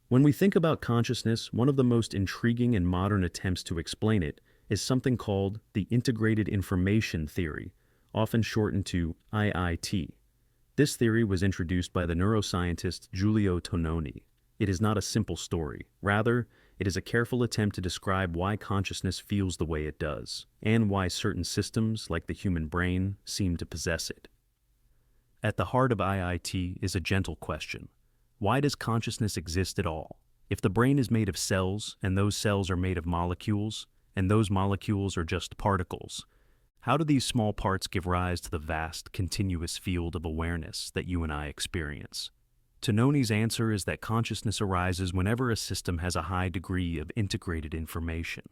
When we think about consciousness, one of the most intriguing and modern attempts to explain it is something called the Integrated Information Theory, often shortened to IIT. This theory was introduced by the neuroscientist Giulio Tononi. It is not a simple story. Rather, it is a careful attempt to describe why consciousness feels the way it does, and why certain systems, like the human brain, seem to possess it. At the heart of IIT is a gentle question. Why does consciousness exist at all? If the brain is made of cells, and those cells are made of molecules, and those molecules are just particles, how do these small parts give rise to the vast, continuous field of awareness that you and I experience? Tononi's answer is that consciousness arises whenever a system has a high degree of integrated information.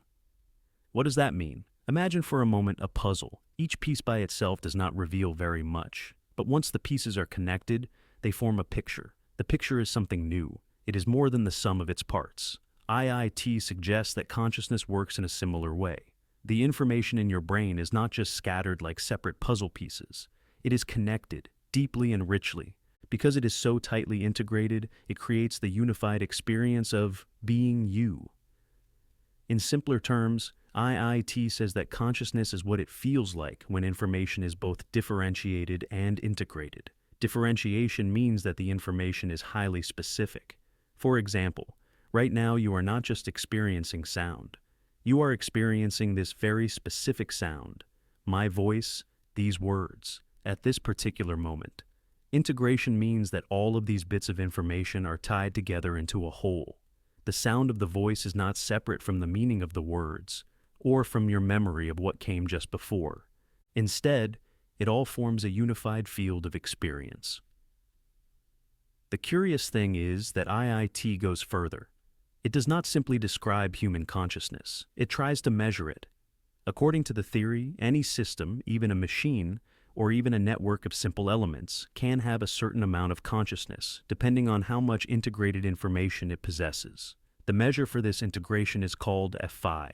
What does that mean? Imagine for a moment a puzzle. Each piece by itself does not reveal very much, but once the pieces are connected, they form a picture. The picture is something new. It is more than the sum of its parts. IIT suggests that consciousness works in a similar way. The information in your brain is not just scattered like separate puzzle pieces. It is connected, deeply and richly. Because it is so tightly integrated, it creates the unified experience of being you. In simpler terms, IIT says that consciousness is what it feels like when information is both differentiated and integrated. Differentiation means that the information is highly specific. For example, right now you are not just experiencing sound. You are experiencing this very specific sound, my voice, these words, at this particular moment. Integration means that all of these bits of information are tied together into a whole. The sound of the voice is not separate from the meaning of the words, or from your memory of what came just before. Instead, it all forms a unified field of experience. The curious thing is that IIT goes further. It does not simply describe human consciousness, it tries to measure it. According to the theory, any system, even a machine, or even a network of simple elements, can have a certain amount of consciousness, depending on how much integrated information it possesses. The measure for this integration is called a phi.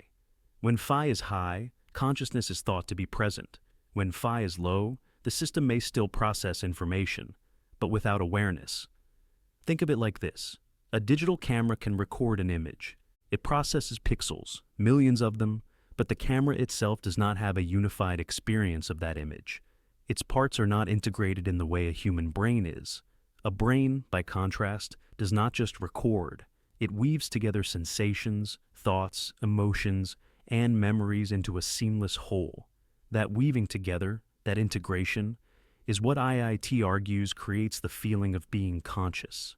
When phi is high, consciousness is thought to be present. When phi is low, the system may still process information, but without awareness. Think of it like this. A digital camera can record an image. It processes pixels, millions of them, but the camera itself does not have a unified experience of that image. Its parts are not integrated in the way a human brain is. A brain, by contrast, does not just record. It weaves together sensations, thoughts, emotions, and memories into a seamless whole. That weaving together, that integration, is what IIT argues creates the feeling of being conscious.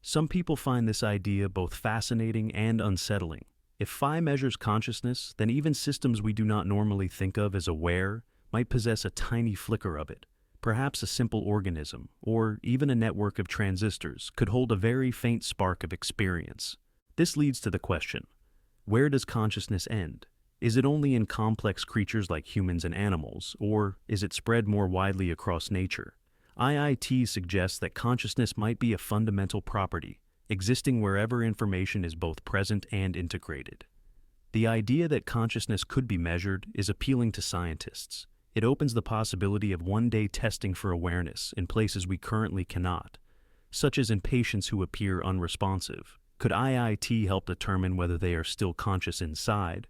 Some people find this idea both fascinating and unsettling. If phi measures consciousness, then even systems we do not normally think of as aware might possess a tiny flicker of it. Perhaps a simple organism, or even a network of transistors, could hold a very faint spark of experience. This leads to the question, where does consciousness end? Is it only in complex creatures like humans and animals, or is it spread more widely across nature? IIT suggests that consciousness might be a fundamental property, existing wherever information is both present and integrated. The idea that consciousness could be measured is appealing to scientists. It opens the possibility of one-day testing for awareness in places we currently cannot, such as in patients who appear unresponsive. Could IIT help determine whether they are still conscious inside?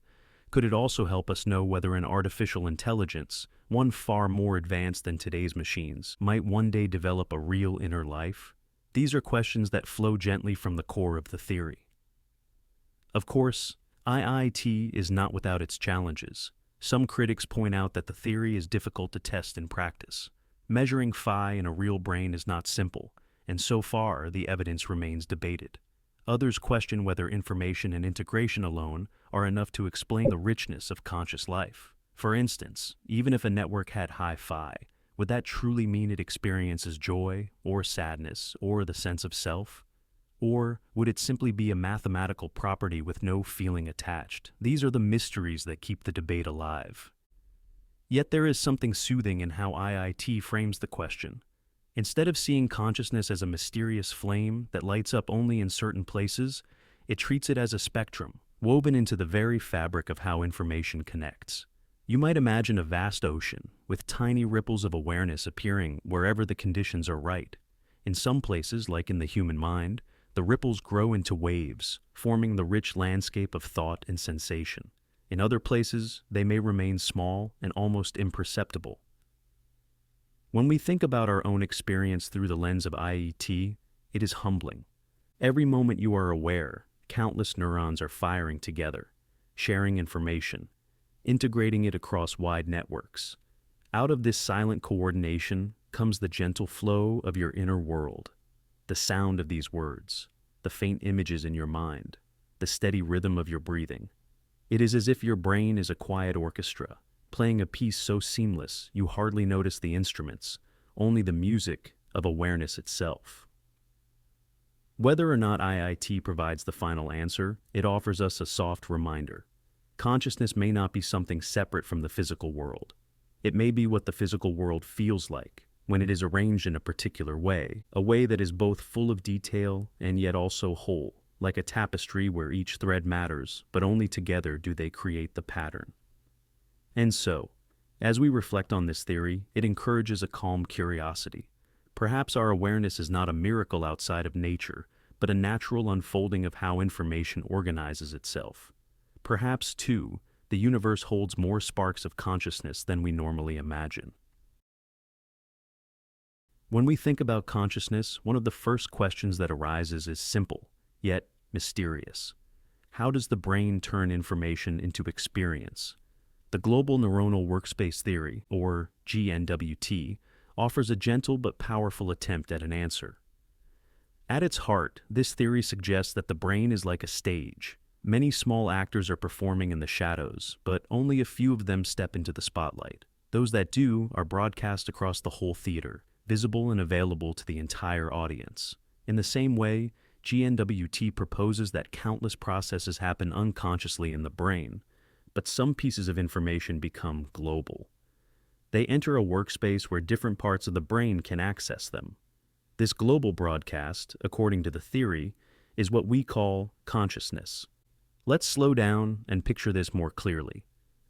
Could it also help us know whether an artificial intelligence, one far more advanced than today's machines, might one day develop a real inner life? These are questions that flow gently from the core of the theory. Of course, IIT is not without its challenges. Some critics point out that the theory is difficult to test in practice. Measuring phi in a real brain is not simple, and so far the evidence remains debated. Others question whether information and integration alone are enough to explain the richness of conscious life. For instance, even if a network had high phi, would that truly mean it experiences joy, or sadness, or the sense of self? Or would it simply be a mathematical property with no feeling attached? These are the mysteries that keep the debate alive. Yet there is something soothing in how IIT frames the question. Instead of seeing consciousness as a mysterious flame that lights up only in certain places, it treats it as a spectrum, woven into the very fabric of how information connects. You might imagine a vast ocean, with tiny ripples of awareness appearing wherever the conditions are right. In some places, like in the human mind, The ripples grow into waves, forming the rich landscape of thought and sensation. In other places, they may remain small and almost imperceptible. When we think about our own experience through the lens of IET, it is humbling. Every moment you are aware, countless neurons are firing together, sharing information, integrating it across wide networks. Out of this silent coordination comes the gentle flow of your inner world, the sound of these words, the faint images in your mind, the steady rhythm of your breathing. It is as if your brain is a quiet orchestra, playing a piece so seamless you hardly notice the instruments, only the music of awareness itself. Whether or not IIT provides the final answer, it offers us a soft reminder. Consciousness may not be something separate from the physical world. It may be what the physical world feels like when it is arranged in a particular way, a way that is both full of detail and yet also whole, like a tapestry where each thread matters, but only together do they create the pattern. And so, as we reflect on this theory, it encourages a calm curiosity. Perhaps our awareness is not a miracle outside of nature, but a natural unfolding of how information organizes itself. Perhaps, too, the universe holds more sparks of consciousness than we normally imagine. When we think about consciousness, one of the first questions that arises is simple, yet mysterious. How does the brain turn information into experience? The Global Neuronal Workspace Theory, or GNWT, offers a gentle but powerful attempt at an answer. At its heart, this theory suggests that the brain is like a stage. Many small actors are performing in the shadows, but only a few of them step into the spotlight. Those that do are broadcast across the whole theater, visible and available to the entire audience. In the same way, GNWT proposes that countless processes happen unconsciously in the brain, but some pieces of information become global. They enter a workspace where different parts of the brain can access them. This global broadcast, according to the theory, is what we call consciousness. Let's slow down and picture this more clearly.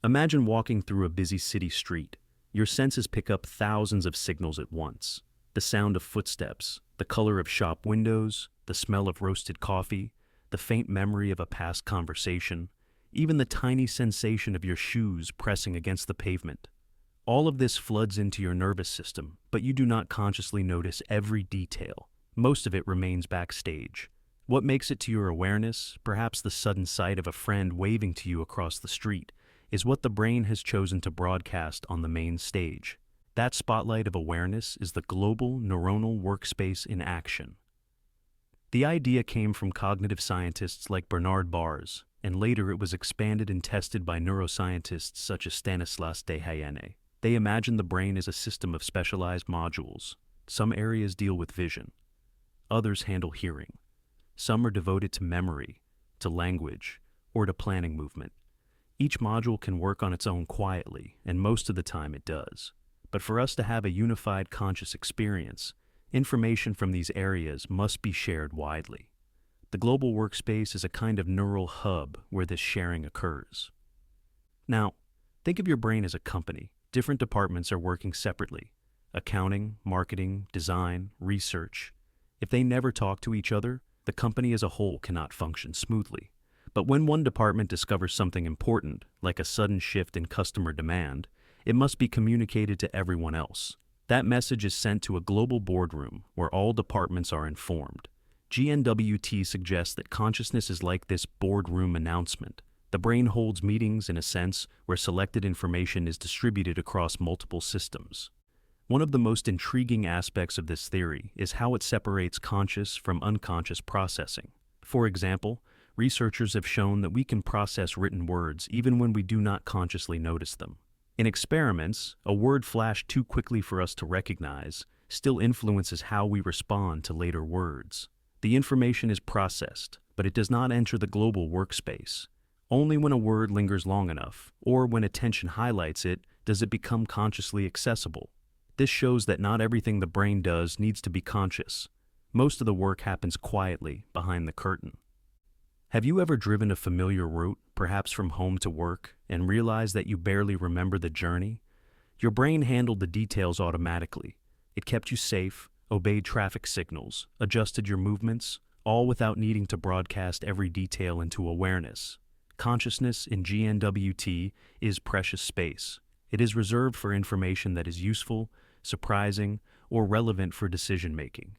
Imagine walking through a busy city street. Your senses pick up thousands of signals at once. The sound of footsteps, the color of shop windows, the smell of roasted coffee, the faint memory of a past conversation, even the tiny sensation of your shoes pressing against the pavement. All of this floods into your nervous system, but you do not consciously notice every detail. Most of it remains backstage. What makes it to your awareness, perhaps the sudden sight of a friend waving to you across the street, is what the brain has chosen to broadcast on the main stage. That spotlight of awareness is the global neuronal workspace in action. The idea came from cognitive scientists like Bernard Bars, and later it was expanded and tested by neuroscientists such as Stanislas Dehaene. They imagined the brain as a system of specialized modules. Some areas deal with vision. Others handle hearing. Some are devoted to memory, to language, or to planning movement. Each module can work on its own quietly, and most of the time it does. But for us to have a unified conscious experience, information from these areas must be shared widely. The global workspace is a kind of neural hub where this sharing occurs. Now, think of your brain as a company. Different departments are working separately. Accounting, marketing, design, research. If they never talk to each other, the company as a whole cannot function smoothly. But when one department discovers something important, like a sudden shift in customer demand, it must be communicated to everyone else. That message is sent to a global boardroom where all departments are informed. GNWT suggests that consciousness is like this boardroom announcement. The brain holds meetings, in a sense, where selected information is distributed across multiple systems. One of the most intriguing aspects of this theory is how it separates conscious from unconscious processing. For example, researchers have shown that we can process written words even when we do not consciously notice them. In experiments, a word flashed too quickly for us to recognize still influences how we respond to later words. The information is processed, but it does not enter the global workspace. Only when a word lingers long enough, or when attention highlights it, does it become consciously accessible. This shows that not everything the brain does needs to be conscious. Most of the work happens quietly, behind the curtain. Have you ever driven a familiar route, perhaps from home to work, and realized that you barely remember the journey? Your brain handled the details automatically. It kept you safe, obeyed traffic signals, adjusted your movements, all without needing to broadcast every detail into awareness. Consciousness in GNWT is precious space. It is reserved for information that is useful, surprising, or relevant for decision-making.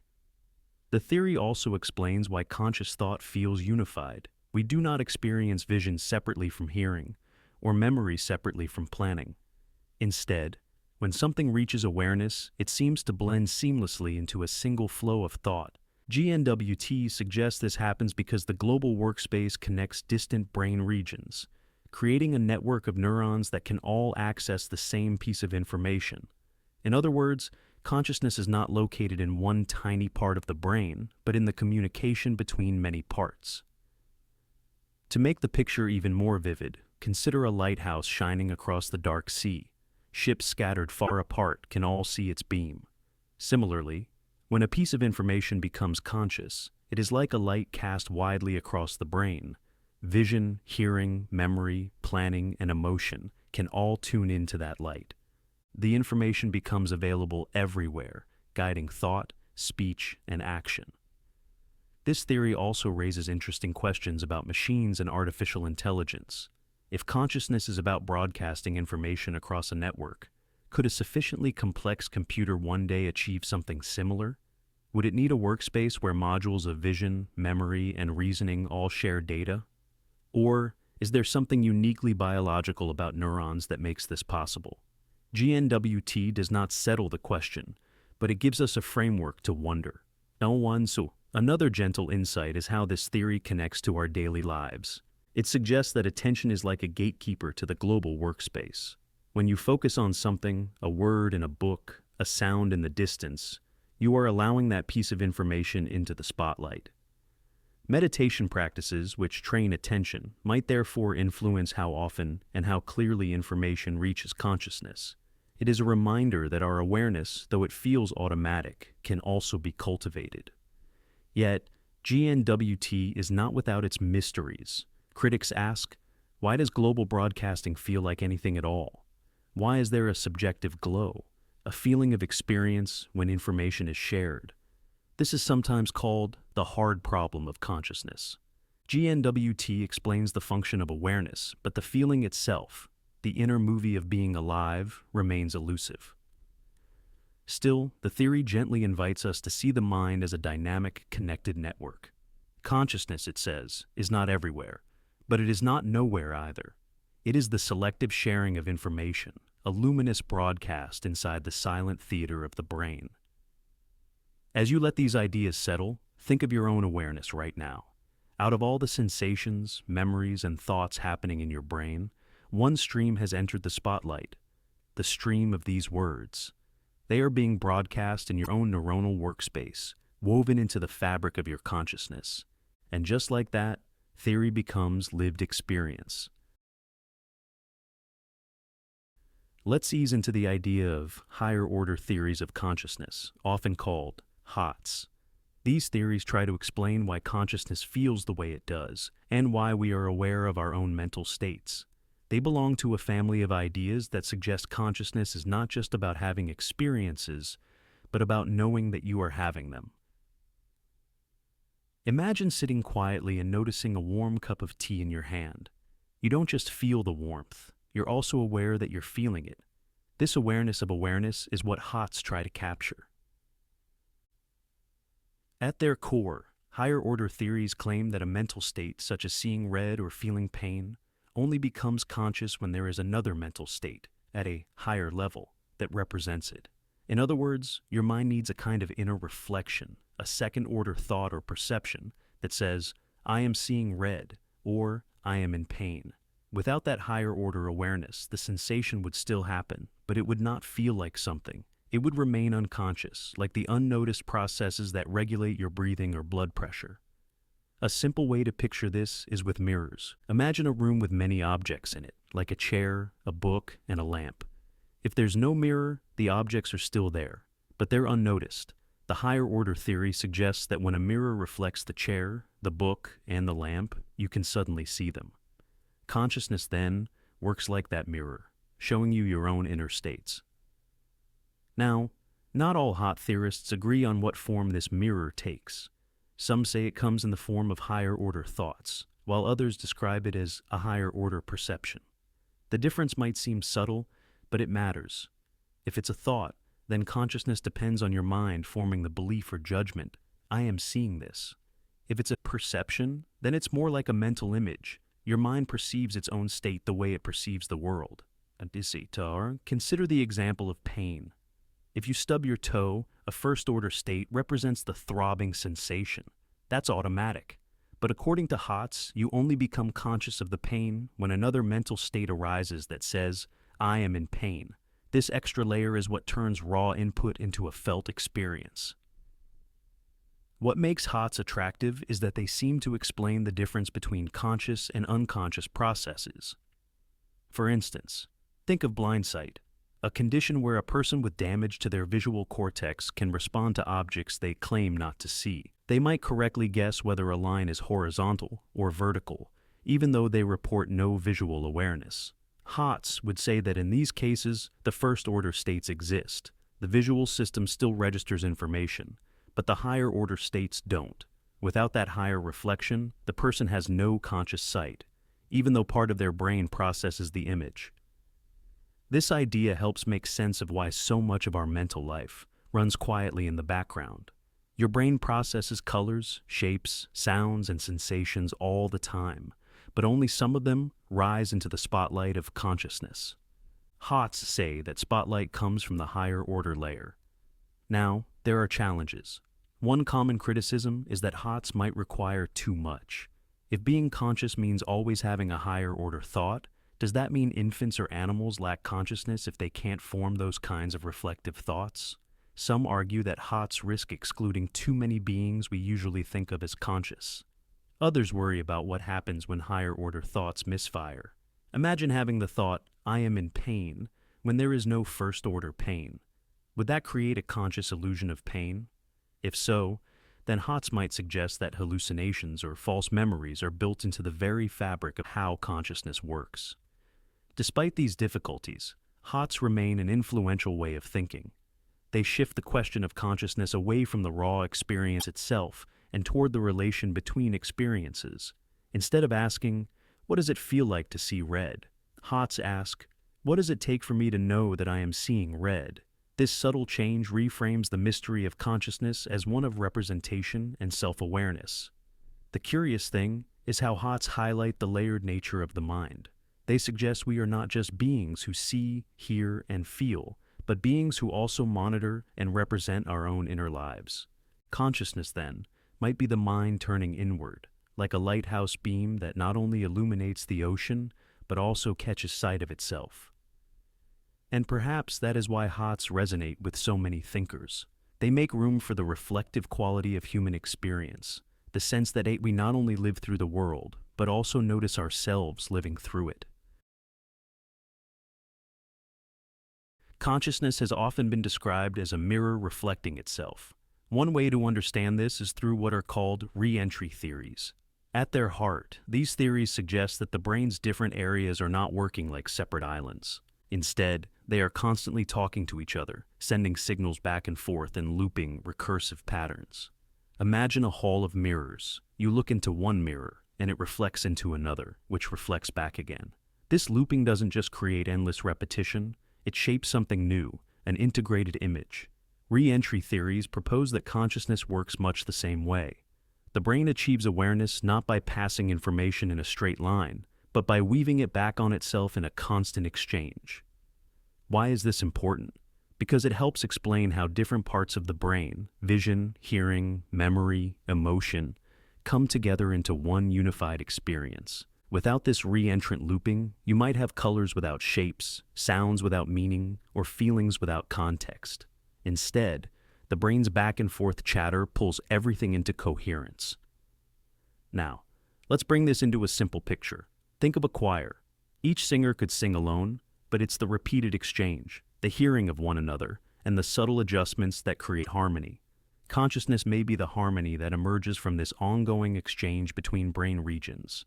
The theory also explains why conscious thought feels unified. We do not experience vision separately from hearing, or memory separately from planning. Instead, when something reaches awareness, it seems to blend seamlessly into a single flow of thought. GNWT suggests this happens because the global workspace connects distant brain regions, creating a network of neurons that can all access the same piece of information. In other words, consciousness is not located in one tiny part of the brain, but in the communication between many parts. To make the picture even more vivid, consider a lighthouse shining across the dark sea. Ships scattered far apart can all see its beam. Similarly, when a piece of information becomes conscious, it is like a light cast widely across the brain. Vision, hearing, memory, planning, and emotion can all tune into that light. The information becomes available everywhere, guiding thought, speech, and action. This theory also raises interesting questions about machines and artificial intelligence. If consciousness is about broadcasting information across a network, could a sufficiently complex computer one day achieve something similar? Would it need a workspace where modules of vision, memory, and reasoning all share data? Or is there something uniquely biological about neurons that makes this possible? GNWT does not settle the question, but it gives us a framework to wonder. Another gentle insight is how this theory connects to our daily lives. It suggests that attention is like a gatekeeper to the global workspace. When you focus on something, a word in a book, a sound in the distance, you are allowing that piece of information into the spotlight. Meditation practices which train attention might therefore influence how often and how clearly information reaches consciousness. It is a reminder that our awareness, though it feels automatic, can also be cultivated. Yet, GNWT is not without its mysteries. Critics ask, why does global broadcasting feel like anything at all? Why is there a subjective glow, a feeling of experience when information is shared? This is sometimes called the hard problem of consciousness. GNWT explains the function of awareness, but the feeling itself, the inner movie of being alive, remains elusive. Still, the theory gently invites us to see the mind as a dynamic, connected network. Consciousness, it says, is not everywhere, but it is not nowhere either. It is the selective sharing of information, a luminous broadcast inside the silent theater of the brain. As you let these ideas settle, think of your own awareness right now. Out of all the sensations, memories, and thoughts happening in your brain, one stream has entered the spotlight, the stream of these words. They are being broadcast in your own neuronal workspace, woven into the fabric of your consciousness. And just like that, theory becomes lived experience. Let's ease into the idea of higher-order theories of consciousness, often called HOTS. These theories try to explain why consciousness feels the way it does, and why we are aware of our own mental states. They belong to a family of ideas that suggest consciousness is not just about having experiences, but about knowing that you are having them. Imagine sitting quietly and noticing a warm cup of tea in your hand. You don't just feel the warmth, you're also aware that you're feeling it. This awareness of awareness is what HOTS try to capture. At their core, higher-order theories claim that a mental state, such as seeing red or feeling pain, only becomes conscious when there is another mental state, at a higher level, that represents it. In other words, your mind needs a kind of inner reflection, a second-order thought or perception that says, I am seeing red, or I am in pain. Without that higher-order awareness, the sensation would still happen, but it would not feel like something. It would remain unconscious, like the unnoticed processes that regulate your breathing or blood pressure. A simple way to picture this is with mirrors. Imagine a room with many objects in it, like a chair, a book, and a lamp. If there's no mirror, the objects are still there, but they're unnoticed. The higher-order theory suggests that when a mirror reflects the chair, the book, and the lamp, you can suddenly see them. Consciousness, then, works like that mirror, showing you your own inner states. Now, not all hot theorists agree on what form this mirror takes. Some say it comes in the form of higher-order thoughts, while others describe it as a higher-order perception. The difference might seem subtle, but it matters. If it's a thought, then consciousness depends on your mind forming the belief or judgment, I am seeing this. If it's a perception, then it's more like a mental image. Your mind perceives its own state the way it perceives the world. Consider the example of pain. If you stub your toe, a first-order state represents the throbbing sensation. That's automatic. But according to Hotz, you only become conscious of the pain when another mental state arises that says, I am in pain. This extra layer is what turns raw input into a felt experience. What makes Hotz attractive is that they seem to explain the difference between conscious and unconscious processes. For instance, think of blind sight, a condition where a person with damage to their visual cortex can respond to objects they claim not to see. They might correctly guess whether a line is horizontal or vertical, even though they report no visual awareness. Hotz would say that in these cases, the first-order states exist. The visual system still registers information, but the higher-order states don't. Without that higher reflection, the person has no conscious sight, even though part of their brain processes the image. This idea helps make sense of why so much of our mental life runs quietly in the background. Your brain processes colors, shapes, sounds, and sensations all the time, but only some of them rise into the spotlight of consciousness. Hotz say that spotlight comes from the higher order layer. Now, there are challenges. One common criticism is that Hotz might require too much. If being conscious means always having a higher order thought, does that mean infants or animals lack consciousness if they can't form those kinds of reflective thoughts? Some argue that Hotz risk excluding too many beings we usually think of as conscious. Others worry about what happens when higher-order thoughts misfire. Imagine having the thought, I am in pain, when there is no first-order pain. Would that create a conscious illusion of pain? If so, then Hotz might suggest that hallucinations or false memories are built into the very fabric of how consciousness works. Despite these difficulties, Hotz remain an influential way of thinking. They shift the question of consciousness away from the raw experience itself and toward the relation between experiences. Instead of asking, what does it feel like to see red? Hotz ask, what does it take for me to know that I am seeing red? This subtle change reframes the mystery of consciousness as one of representation and self-awareness. The curious thing is how Hotz highlight the layered nature of the mind. They suggest we are not just beings who see, hear, and feel, but beings who also monitor and represent our own inner lives. Consciousness, then, might be the mind turning inward, like a lighthouse beam that not only illuminates the ocean, but also catches sight of itself. And perhaps that is why Hotz resonate with so many thinkers. They make room for the reflective quality of human experience, the sense that we not only live through the world, but also notice ourselves living through it. Consciousness has often been described as a mirror reflecting itself. One way to understand this is through what are called re-entry theories. At their heart, these theories suggest that the brain's different areas are not working like separate islands. Instead, they are constantly talking to each other, sending signals back and forth in looping, recursive patterns. Imagine a hall of mirrors. You look into one mirror, and it reflects into another, which reflects back again. This looping doesn't just create endless repetition, it shapes something new, an integrated image. Re-entry theories propose that consciousness works much the same way. The brain achieves awareness not by passing information in a straight line, but by weaving it back on itself in a constant exchange. Why is this important? Because it helps explain how different parts of the brain, vision, hearing, memory, emotion, come together into one unified experience. Without this re-entrant looping, you might have colors without shapes, sounds without meaning, or feelings without context. Instead, the brain's back and forth chatter pulls everything into coherence. Now, let's bring this into a simple picture. Think of a choir. Each singer could sing alone, but it's the repeated exchange, the hearing of one another, and the subtle adjustments that create harmony. Consciousness may be the harmony that emerges from this ongoing exchange between brain regions.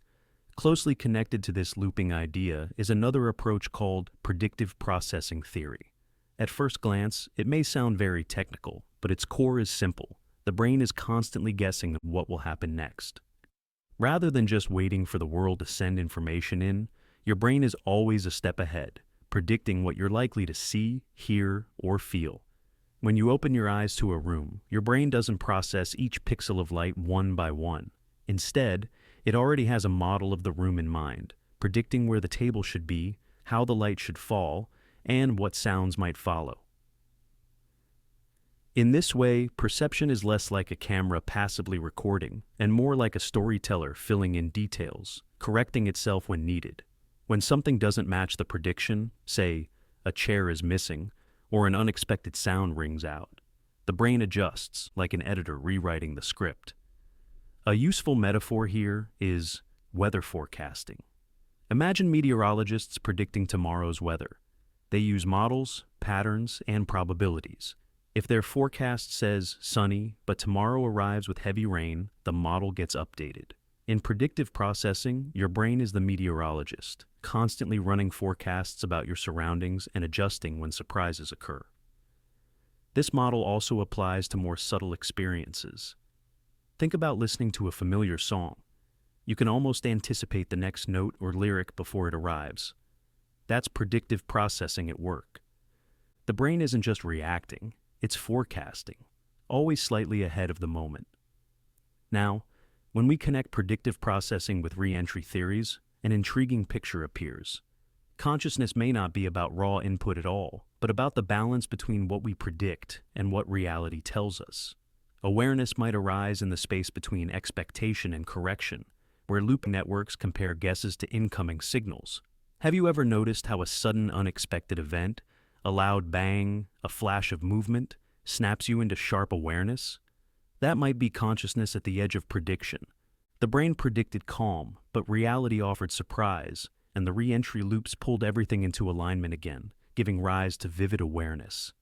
Closely connected to this looping idea is another approach called predictive processing theory. At first glance, it may sound very technical, but its core is simple. the brain is constantly guessing what will happen next. Rather than just waiting for the world to send information in, your brain is always a step ahead, predicting what you're likely to see, hear, or feel. When you open your eyes to a room, your brain doesn't process each pixel of light one by one. Instead, it already has a model of the room in mind, predicting where the table should be, how the light should fall, and what sounds might follow. In this way, perception is less like a camera passively recording and more like a storyteller filling in details, correcting itself when needed. When something doesn't match the prediction, say, a chair is missing, or an unexpected sound rings out, the brain adjusts, like an editor rewriting the script. A useful metaphor here is weather forecasting. Imagine meteorologists predicting tomorrow's weather. They use models, patterns, and probabilities. If their forecast says sunny, but tomorrow arrives with heavy rain, the model gets updated. In predictive processing, your brain is the meteorologist, constantly running forecasts about your surroundings and adjusting when surprises occur. This model also applies to more subtle experiences. Think about listening to a familiar song. You can almost anticipate the next note or lyric before it arrives. That's predictive processing at work. The brain isn't just reacting, it's forecasting, always slightly ahead of the moment. Now, when we connect predictive processing with re-entry theories, an intriguing picture appears. Consciousness may not be about raw input at all, but about the balance between what we predict and what reality tells us. Awareness might arise in the space between expectation and correction, where loop networks compare guesses to incoming signals. Have you ever noticed how a sudden unexpected event, a loud bang, a flash of movement, snaps you into sharp awareness? That might be consciousness at the edge of prediction. The brain predicted calm, but reality offered surprise, and the re-entry loops pulled everything into alignment again, giving rise to vivid awareness.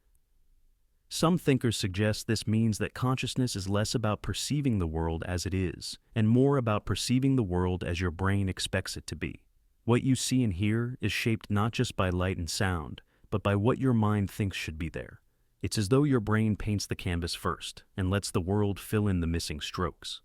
Some thinkers suggest this means that consciousness is less about perceiving the world as it is, and more about perceiving the world as your brain expects it to be. What you see and hear is shaped not just by light and sound, but by what your mind thinks should be there. It's as though your brain paints the canvas first and lets the world fill in the missing strokes.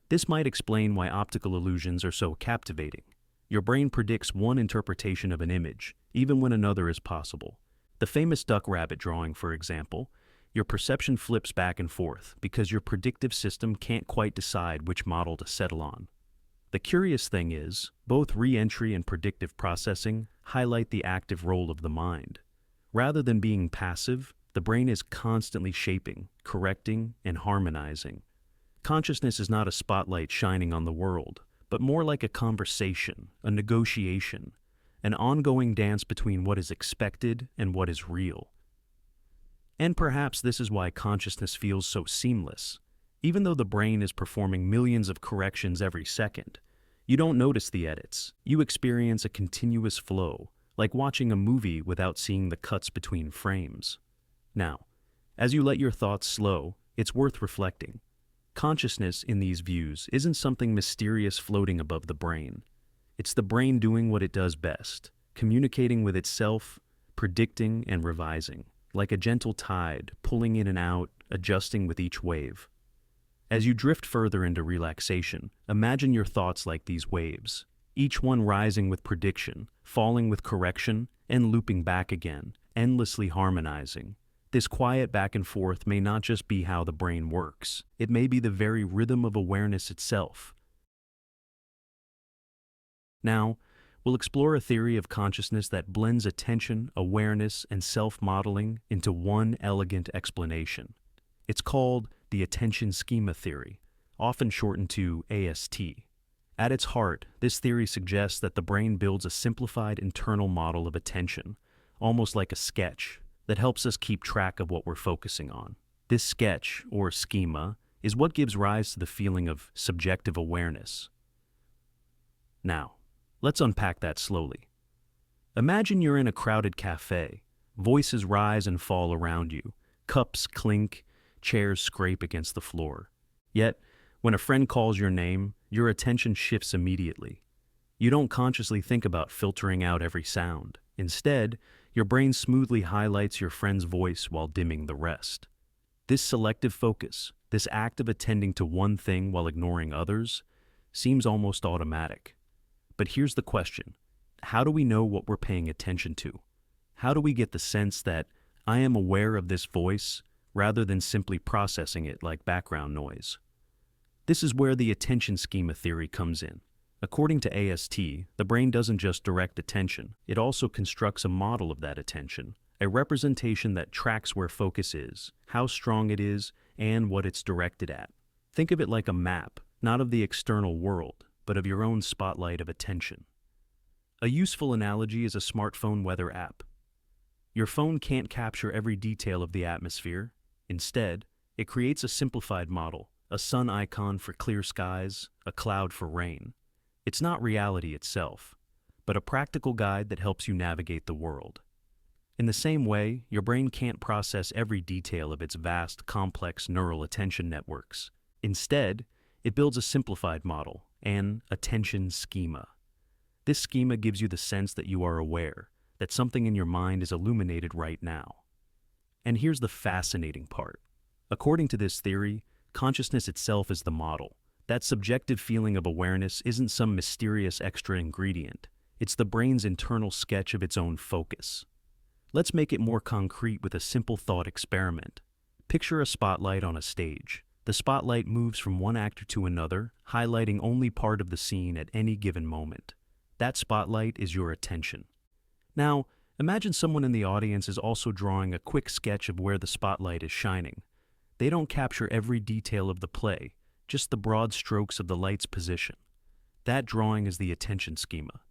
This might explain why optical illusions are so captivating. Your brain predicts one interpretation of an image, even when another is possible. The famous duck-rabbit drawing, for example, your perception flips back and forth because your predictive system can't quite decide which model to settle on. The curious thing is, both re-entry and predictive processing highlight the active role of the mind. Rather than being passive, the brain is constantly shaping, correcting, and harmonizing. Consciousness is not a spotlight shining on the world, but more like a conversation, a negotiation, an ongoing dance between what is expected and what is real. And perhaps this is why consciousness feels so seamless. Even though the brain is performing millions of corrections every second, you don't notice the edits. You experience a continuous flow, like watching a movie without seeing the cuts between frames. Now, as you let your thoughts slow, it's worth reflecting. Consciousness in these views isn't something mysterious floating above the brain. It's the brain doing what it does best, communicating with itself, predicting and revising, like a gentle tide, pulling in and out, adjusting with each wave. As you drift further into relaxation, imagine your thoughts like these waves, each one rising with prediction, falling with correction, and looping back again, endlessly harmonizing. This quiet back and forth may not just be how the brain works, it may be the very rhythm of awareness itself. Now, we'll explore a theory of consciousness that blends attention, awareness, and self-modeling into one elegant explanation. It's called the attention schema theory, often shortened to AST. At its heart, this theory suggests that the brain builds a simplified internal model of attention, almost like a sketch, that helps us keep track of what we're focusing on. This sketch, or schema, is what gives rise to the feeling of subjective awareness. Now, let's unpack that slowly. Imagine you're in a crowded cafe. Voices rise and fall around you. Cups clink, chairs scrape against the floor. Yet, when a friend calls your name, your attention shifts immediately. You don't consciously think about filtering out every sound. Instead, your brain smoothly highlights your friend's voice while dimming the rest. This selective focus, This act of attending to one thing while ignoring others seems almost automatic. But here's the question. How do we know what we're paying attention to? How do we get the sense that I am aware of this voice rather than simply processing it like background noise? This is where the attention schema theory comes in. According to AST, the brain doesn't just direct attention, it also constructs a model of that attention, a representation that tracks where focus is, how strong it is, and what it's directed at. Think of it like a map, not of the external world, but of your own spotlight of attention. A useful analogy is a smartphone weather app. Your phone can't capture every detail of the atmosphere. Instead, it creates a simplified model, a sun icon for clear skies, a cloud for rain. It's not reality itself, but a practical guide that helps you navigate the world. In the same way, your brain can't process every detail of its vast, complex neural attention networks. Instead, it builds a simplified model, an attention schema. This schema gives you the sense that you are aware, that something in your mind is illuminated right now. And here's the fascinating part. According to this theory, consciousness itself is the model. That subjective feeling of awareness isn't some mysterious extra ingredient. It's the brain's internal sketch of its own focus. Let's make it more concrete with a simple thought experiment. Picture a spotlight on a stage. The spotlight moves from one actor to another, highlighting only part of the scene at any given moment. That spotlight is your attention. Now, imagine someone in the audience is also drawing a quick sketch of where the spotlight is shining. They don't capture every detail of the play, just the broad strokes of the light's position. That drawing is the attention schema.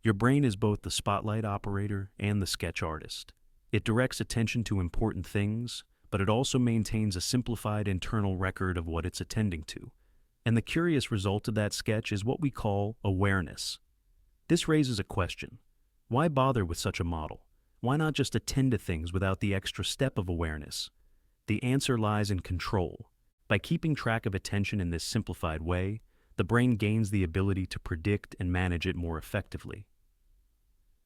Your brain is both the spotlight operator and the sketch artist. It directs attention to important things, but it also maintains a simplified internal record of what it's attending to. And the curious result of that sketch is what we call awareness. This raises a question. Why bother with such a model? Why not just attend to things without the extra step of awareness? The answer lies in control. By keeping track of attention in this simplified way, the brain gains the ability to predict and manage it more effectively.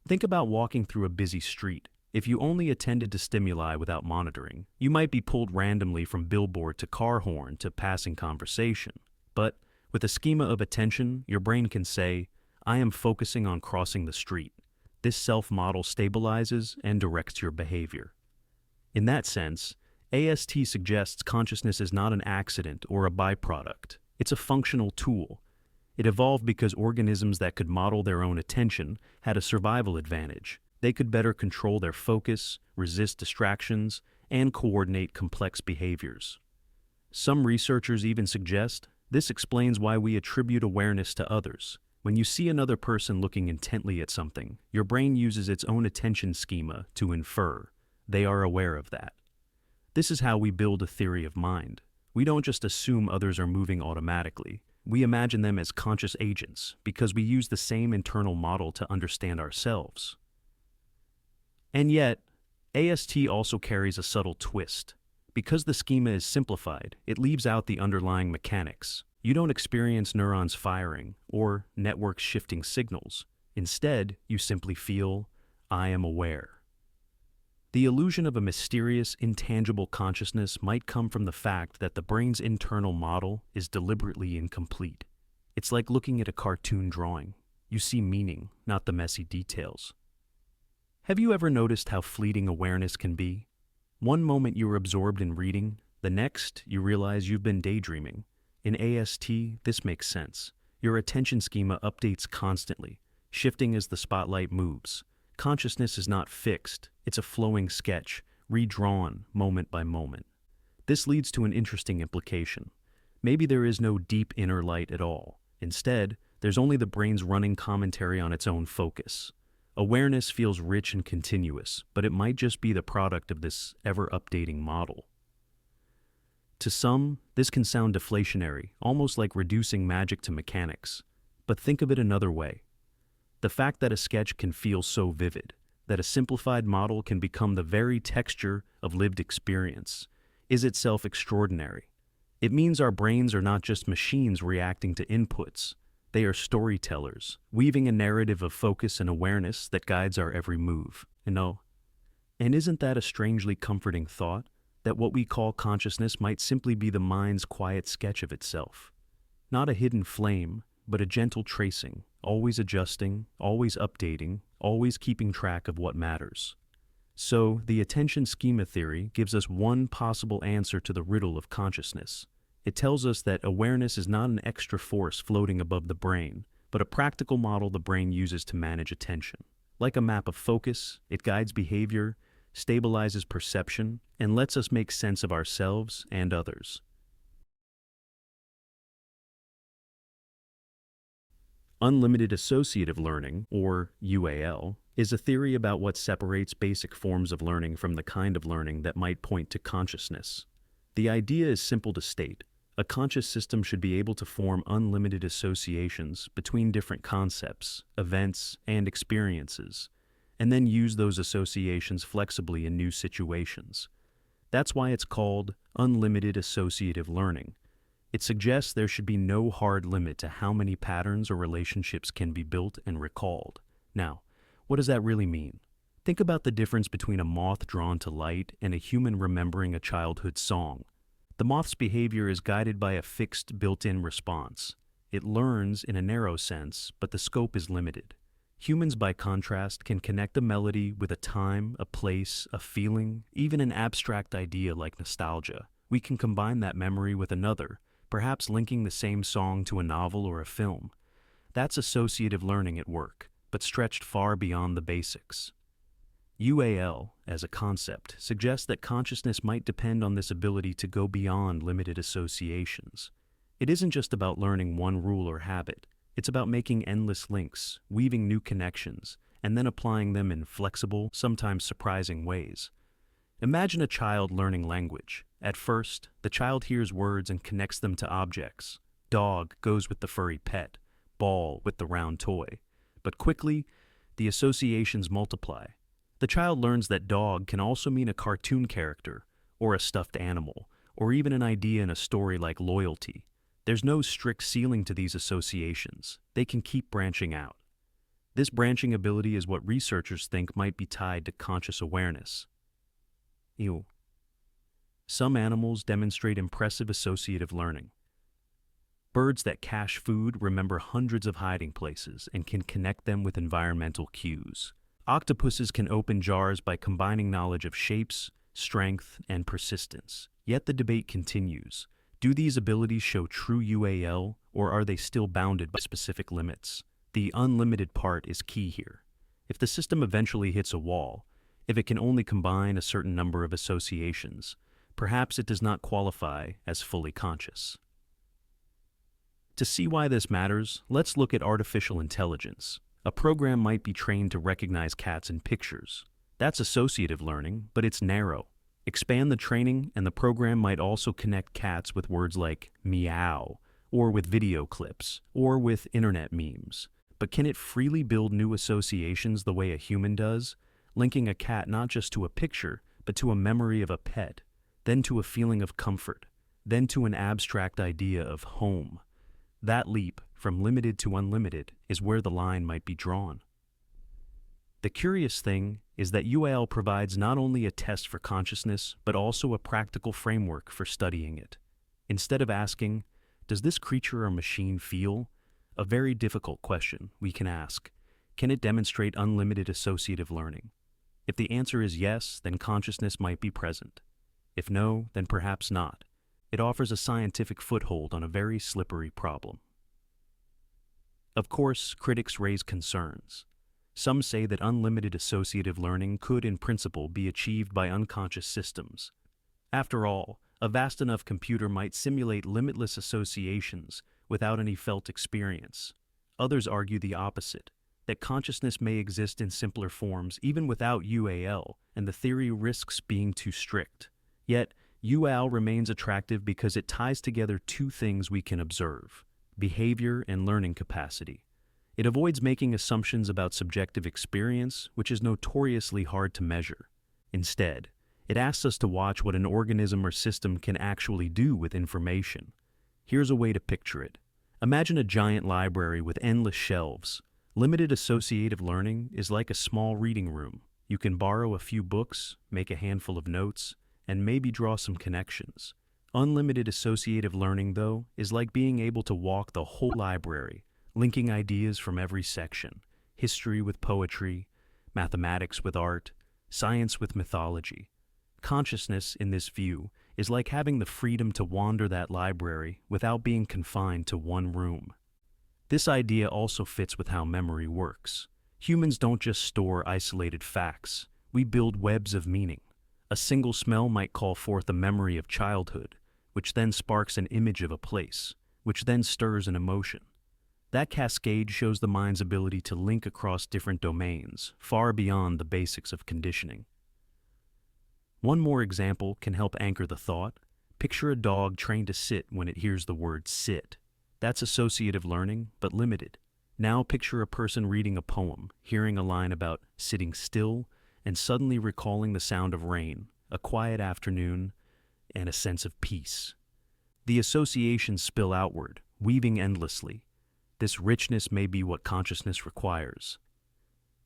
Think about walking through a busy street. If you only attended to stimuli without monitoring, you might be pulled randomly from billboard to car horn to passing conversation. But with a schema of attention, your brain can say, I am focusing on crossing the street. This self-model stabilizes and directs your behavior. In that sense, AST suggests consciousness is not an accident or a byproduct. It's a functional tool. It evolved because organisms that could model their own attention had a survival advantage. They could better control their focus, resist distractions, and coordinate complex behaviors. Some researchers even suggest this explains why we attribute awareness to others. When you see another person looking intently at something, your brain uses its own attention schema to infer they are aware of that. This is how we build a theory of mind. We don't just assume others are moving automatically. We imagine them as conscious agents because we use the same internal model to understand ourselves. And yet, AST also carries a subtle twist. Because the schema is simplified, it leaves out the underlying mechanics. You don't experience neurons firing or networks shifting signals. Instead, you simply feel, I am aware. The illusion of a mysterious, intangible consciousness might come from the fact that the brain's internal model is deliberately incomplete. It's like looking at a cartoon drawing. You see meaning, not the messy details. Have you ever noticed how fleeting awareness can be? One moment you're absorbed in reading, the next you realize you've been daydreaming. In AST, this makes sense. Your attention schema updates constantly, shifting as the spotlight moves. Consciousness is not fixed, it's a flowing sketch, redrawn moment by moment. This leads to an interesting implication. Maybe there is no deep inner light at all. Instead, there's only the brain's running commentary on its own focus. Awareness feels rich and continuous, but it might just be the product of this ever-updating model. To some, this can sound deflationary, almost like reducing magic to mechanics. But think of it another way. The fact that a sketch can feel so vivid, that a simplified model can become the very texture of lived experience, is itself extraordinary. It means our brains are not just machines reacting to inputs. They are storytellers, weaving a narrative of focus and awareness that guides our every move. And isn't that a strangely comforting thought? that what we call consciousness might simply be the mind's quiet sketch of itself. Not a hidden flame, but a gentle tracing, always adjusting, always updating, always keeping track of what matters. So, the attention schema theory gives us one possible answer to the riddle of consciousness. It tells us that awareness is not an extra force floating above the brain, but a practical model the brain uses to manage attention. Like a map of focus, it guides behavior, stabilizes perception, and lets us make sense of ourselves and others. Unlimited associative learning, or UAL, is a theory about what separates basic forms of learning from the kind of learning that might point to consciousness. The idea is simple to state. A conscious system should be able to form unlimited associations between different concepts, events, and experiences, and then use those associations flexibly in new situations. That's why it's called unlimited associative learning. It suggests there should be no hard limit to how many patterns or relationships can be built and recalled. Now, what does that really mean? Think about the difference between a moth drawn to light and a human remembering a childhood song. The moth's behavior is guided by a fixed built-in response. It learns in a narrow sense, but the scope is limited. Humans, by contrast, can connect a melody with a time, a place, a feeling, even an abstract idea like nostalgia. We can combine that memory with another, perhaps linking the same song to a novel or a film. That's associative learning at work, but stretched far beyond the basics. UAL, as a concept, suggests that consciousness might depend on this ability to go beyond limited associations. It isn't just about learning one rule or habit. It's about making endless links, weaving new connections, and then applying them in flexible, sometimes surprising ways. Imagine a child learning language. At first, the child hears words and connects them to objects. Dog goes with the furry pet, ball with the round toy. But quickly, the associations multiply. The child learns that dog can also mean a cartoon character, or a stuffed animal, or even an idea in a story like loyalty. There's no strict ceiling to these associations. They can keep branching out. This branching ability is what researchers think might be tied to conscious awareness. Some animals demonstrate impressive associative learning. Birds that cache food remember hundreds of hiding places and can connect them with environmental cues. Octopuses can open jars by combining knowledge of shapes, strength, and persistence. Yet the debate continues. Do these abilities show true UAL, or are they still bounded by specific limits? The unlimited part is key here. If the system eventually hits a wall, if it can only combine a certain number of associations, perhaps it does not qualify as fully conscious. To see why this matters, let's look at artificial intelligence. A program might be trained to recognize cats in pictures. That's associative learning, but it's narrow. Expand the training, and the program might also connect cats with words like meow, or with video clips, or with internet memes. But can it freely build new associations the way a human does, linking a cat not just to a picture, but to a memory of a pet, then to a feeling of comfort, then to an abstract idea of home? That leap, from limited to unlimited, is where the line might be drawn. The curious thing is that UAL provides not only a test for consciousness, but also a practical framework for studying it. Instead of asking, does this creature or machine feel? A very difficult question, we can ask, can it demonstrate unlimited associative learning? If the answer is yes, then consciousness might be present. If no, then perhaps not. It offers a scientific foothold on a very slippery problem. Of course, critics raise concerns. Some say that unlimited associative learning could, in principle, be achieved by unconscious systems. After all, a vast enough computer might simulate limitless associations without any felt experience. Others argue the opposite, that consciousness may exist in simpler forms even without UAL, and the theory risks being too strict. Yet, UAL remains attractive because it ties together two things we can observe: behavior and learning capacity. It avoids making assumptions about subjective experience, which is notoriously hard to measure. Instead, it asks us to watch what an organism or system can actually do with information. Here's a way to picture it. Imagine a giant library with endless shelves. Limited associative learning is like a small reading room. You can borrow a few books, make a handful of notes, and maybe draw some connections. Unlimited associative learning, though, is like being able to walk the whole library, linking ideas from every section, history with poetry, mathematics with art, science with mythology. Consciousness, in this view, is like having the freedom to wander that library without being confined to one room. This idea also fits with how memory works. Humans don't just store isolated facts, we build webs of meaning. A single smell might call forth a memory of childhood, which then sparks an image of a place, which then stirs an emotion. That cascade shows the mind's ability to link across different domains, far beyond the basics of conditioning. One more example can help anchor the thought. Picture a dog trained to sit when it hears the word sit. That's associative learning, but limited. Now picture a person reading a poem, hearing a line about sitting still, and suddenly recalling the sound of rain, a quiet afternoon, and a sense of peace. The associations spill outward, weaving endlessly. This richness may be what consciousness requires.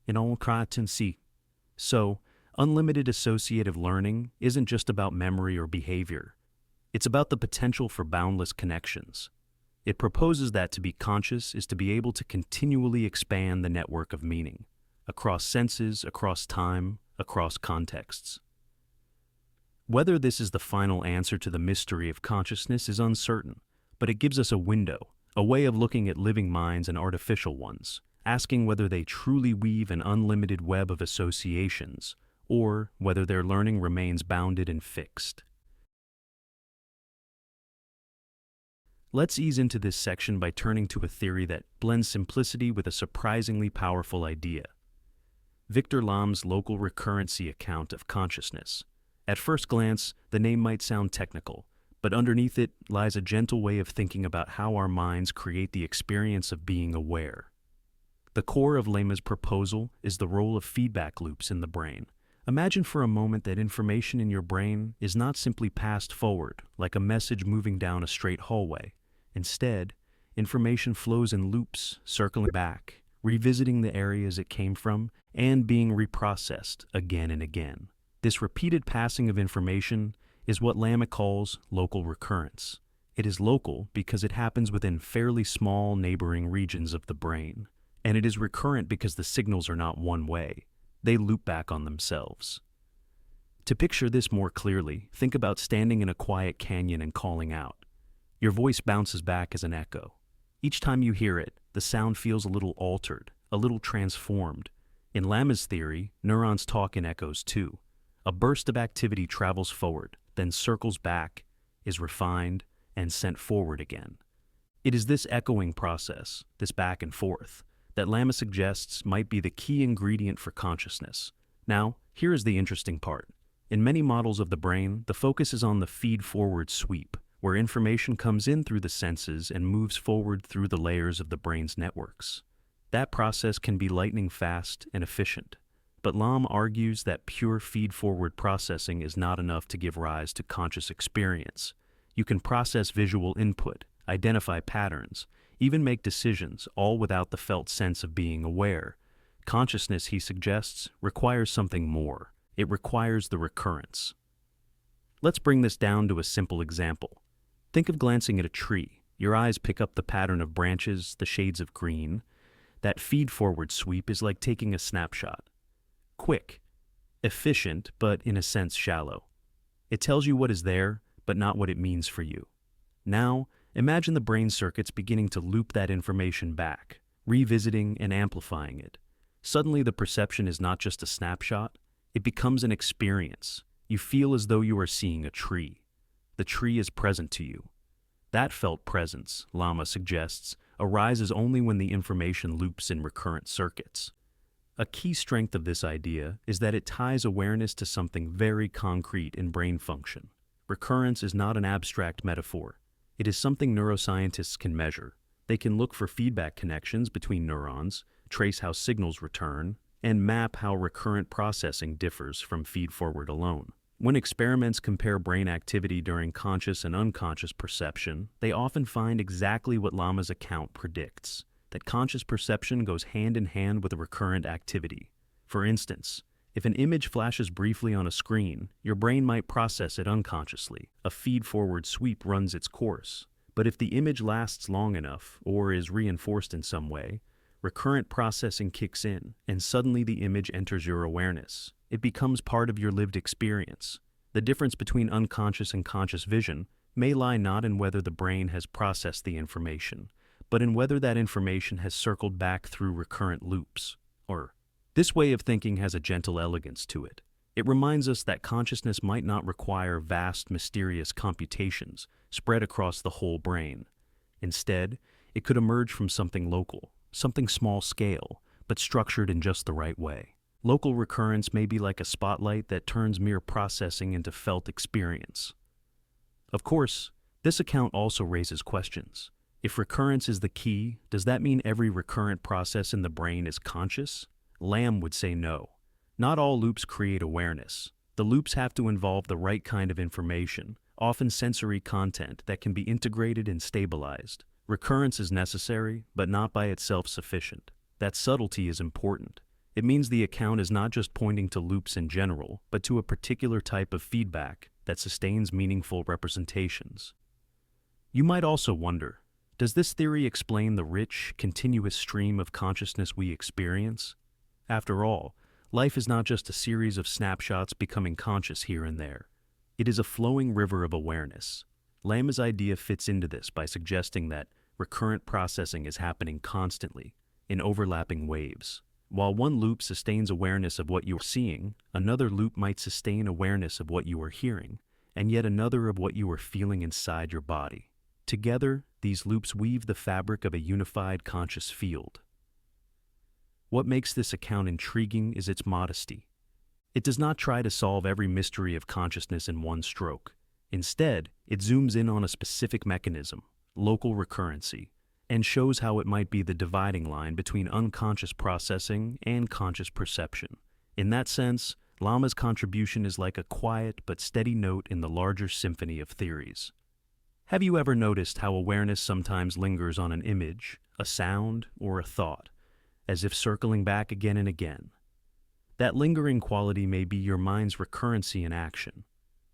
In all Recurrency. So, unlimited associative learning isn't just about memory or behavior. It's about the potential for boundless connections. It proposes that to be conscious is to be able to continually expand the network of meaning, across senses, across time, across contexts. Whether this is the final answer to the mystery of consciousness is uncertain, but it gives us a window, a way of looking at living minds and artificial ones, asking whether they truly weave an unlimited web of associations, or whether their learning remains bounded and fixed. Let's ease into this section by turning to a theory that blends simplicity with a surprisingly powerful idea. Victor Lamme's local recurrency account of consciousness. At first glance, the name might sound technical, but underneath it lies a gentle way of thinking about how our minds create the experience of being aware. The core of Lamme's proposal is the role of feedback loops in the brain. Imagine for a moment that information in your brain is not simply passed forward, like a message moving down a straight hallway. Instead, information flows in loops, circling back, revisiting the areas it came from, and being reprocessed again and again. This repeated passing of information is what Lamme calls local recurrence. It is local because it happens within fairly small neighboring regions of the brain, and it is recurrent because the signals are not one way. They loop back on themselves. To picture this more clearly, think about standing in a quiet canyon and calling out. Your voice bounces back as an echo. Each time you hear it, the sound feels a little altered, a little transformed. In Lamme's theory, neurons talk in echoes too. A burst of activity travels forward, then circles back, is refined, and sent forward again. It is this echoing process, this back and forth, that Lamme suggests might be the key ingredient for consciousness. Now, here is the interesting part. In many models of the brain, the focus is on the feed-forward sweep, where information comes in through the senses and moves forward through the layers of the brain's networks. That process can be lightning fast and efficient. But Lamme argues that pure feed-forward processing is not enough to give rise to conscious experience. You can process visual input, identify patterns, even make decisions, all without the felt sense of being aware. Consciousness, he suggests, requires something more. It requires the recurrence. Let's bring this down to a simple example. Think of glancing at a tree. Your eyes pick up the pattern of branches, the shades of green. That feed-forward sweep is like taking a snapshot. Quick, efficient, but in a sense shallow. It tells you what is there, but not what it means for you. Now, imagine the brain circuits beginning to loop that information back, revisiting and amplifying it. Suddenly the perception is not just a snapshot, it becomes an experience. You feel as though you are seeing a tree. The tree is present to you. That felt presence, Lamme suggests, arises only when the information loops in recurrent circuits. A key strength of this idea is that it ties awareness to something very concrete in brain function. Recurrence is not an abstract metaphor. It is something neuroscientists can measure. They can look for feedback connections between neurons, trace how signals return, and map how recurrent processing differs from feed-forward alone. When experiments compare brain activity during conscious and unconscious perception, they often find exactly what Lamme's account predicts, that conscious perception goes hand in hand with a recurrent activity. For instance, If an image flashes briefly on a screen, your brain might process it unconsciously. A feed-forward sweep runs its course. But if the image lasts long enough, or is reinforced in some way, recurrent processing kicks in, and suddenly the image enters your awareness. It becomes part of your lived experience. The difference between unconscious and conscious vision may lie not in whether the brain has processed the information, but in whether that information has circled back through recurrent loops. This way of thinking has a gentle elegance to it. It reminds us that consciousness might not require vast, mysterious computations spread across the whole brain. Instead, it could emerge from something local, something small scale, but structured in just the right way. Local recurrence may be like a spotlight that turns mere processing into felt experience. Of course, this account also raises questions. If recurrence is the key, does that mean every recurrent process in the brain is conscious? Lamme would say no. Not all loops create awareness. The loops have to involve the right kind of information, often sensory content that can be integrated and stabilized. Recurrence is necessary, but not by itself sufficient. That subtlety is important. It means the account is not just pointing to loops in general, but to a particular type of feedback that sustains meaningful representations. You might also wonder, does this theory explain the rich, continuous stream of consciousness we experience? After all, life is not just a series of snapshots becoming conscious here and there. It is a flowing river of awareness. Lamme's idea fits into this by suggesting that recurrent processing is happening constantly, in overlapping waves. While one loop sustains awareness of what you are seeing, another loop might sustain awareness of what you are hearing, and yet another of what you are feeling inside your body. Together, these loops weave the fabric of a unified conscious field. What makes this account intriguing is its modesty. It does not try to solve every mystery of consciousness in one stroke. Instead, it zooms in on a specific mechanism, local recurrency, and shows how it might be the dividing line between unconscious processing and conscious perception. In that sense, Lamme's contribution is like a quiet but steady note in the larger symphony of theories. Have you ever noticed how awareness sometimes lingers on an image, a sound, or a thought, as if circling back again and again? That lingering quality may be your mind's recurrency in action.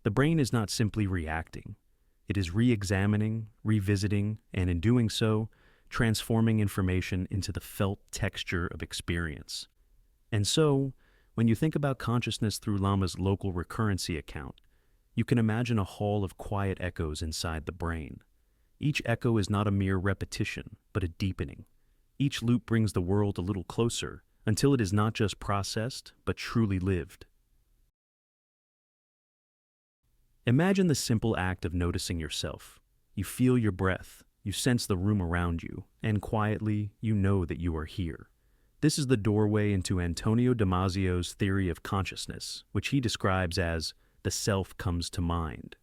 The brain is not simply reacting. It is re-examining, revisiting, and in doing so, transforming information into the felt texture of experience. And so, when you think about consciousness through Lamme's local recurrency account, you can imagine a hall of quiet echoes inside the brain. Each echo is not a mere repetition, but a deepening. Each loop brings the world a little closer, until it is not just processed, but truly lived. Imagine the simple act of noticing yourself. You feel your breath, you sense the room around you, and quietly, you know that you are here. This is the doorway into Antonio Damasio's theory of consciousness, which he describes as the self comes to mind.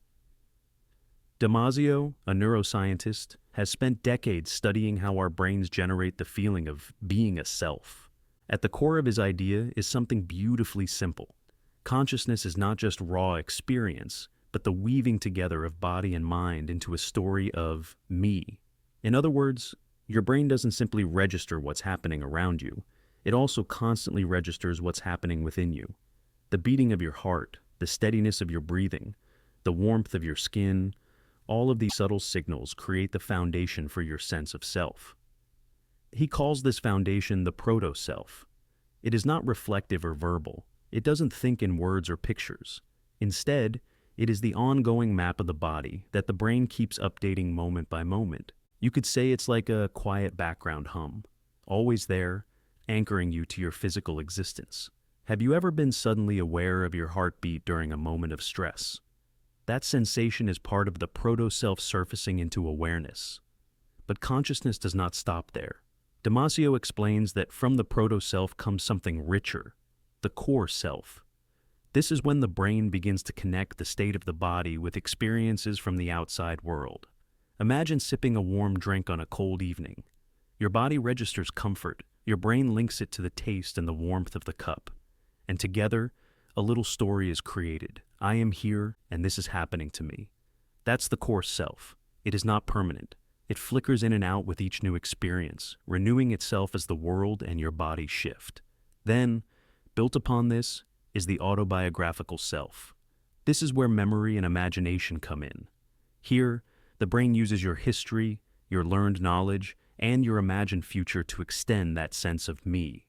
Damasio, a neuroscientist, has spent decades studying how our brains generate the feeling of being a self. At the core of his idea is something beautifully simple. Consciousness is not just raw experience, but the weaving together of body and mind into a story of me. In other words, your brain doesn't simply register what's happening around you, it also constantly registers what's happening within you. The beating of your heart, the steadiness of your breathing, the warmth of your skin, all of these subtle signals create the foundation for your sense of self. He calls this foundation the proto-self. It is not reflective or verbal. It doesn't think in words or pictures. Instead, it is the ongoing map of the body that the brain keeps updating moment by moment. You could say it's like a quiet background hum, always there, anchoring you to your physical existence. Have you ever been suddenly aware of your heartbeat during a moment of stress? That sensation is part of the proto-self surfacing into awareness. But consciousness does not stop there. Damasio explains that from the proto-self comes something richer, the core self. This is when the brain begins to connect the state of the body with experiences from the outside world. Imagine sipping a warm drink on a cold evening. Your body registers comfort, your brain links it to the taste and the warmth of the cup. And together, a little story is created. I am here, and this is happening to me. That's the core self. It is not permanent. It flickers in and out with each new experience, renewing itself as the world and your body shift. Then, built upon this, is the autobiographical self. This is where memory and imagination come in. Here, the brain uses your history, your learned knowledge, and your imagined future to extend that sense of me.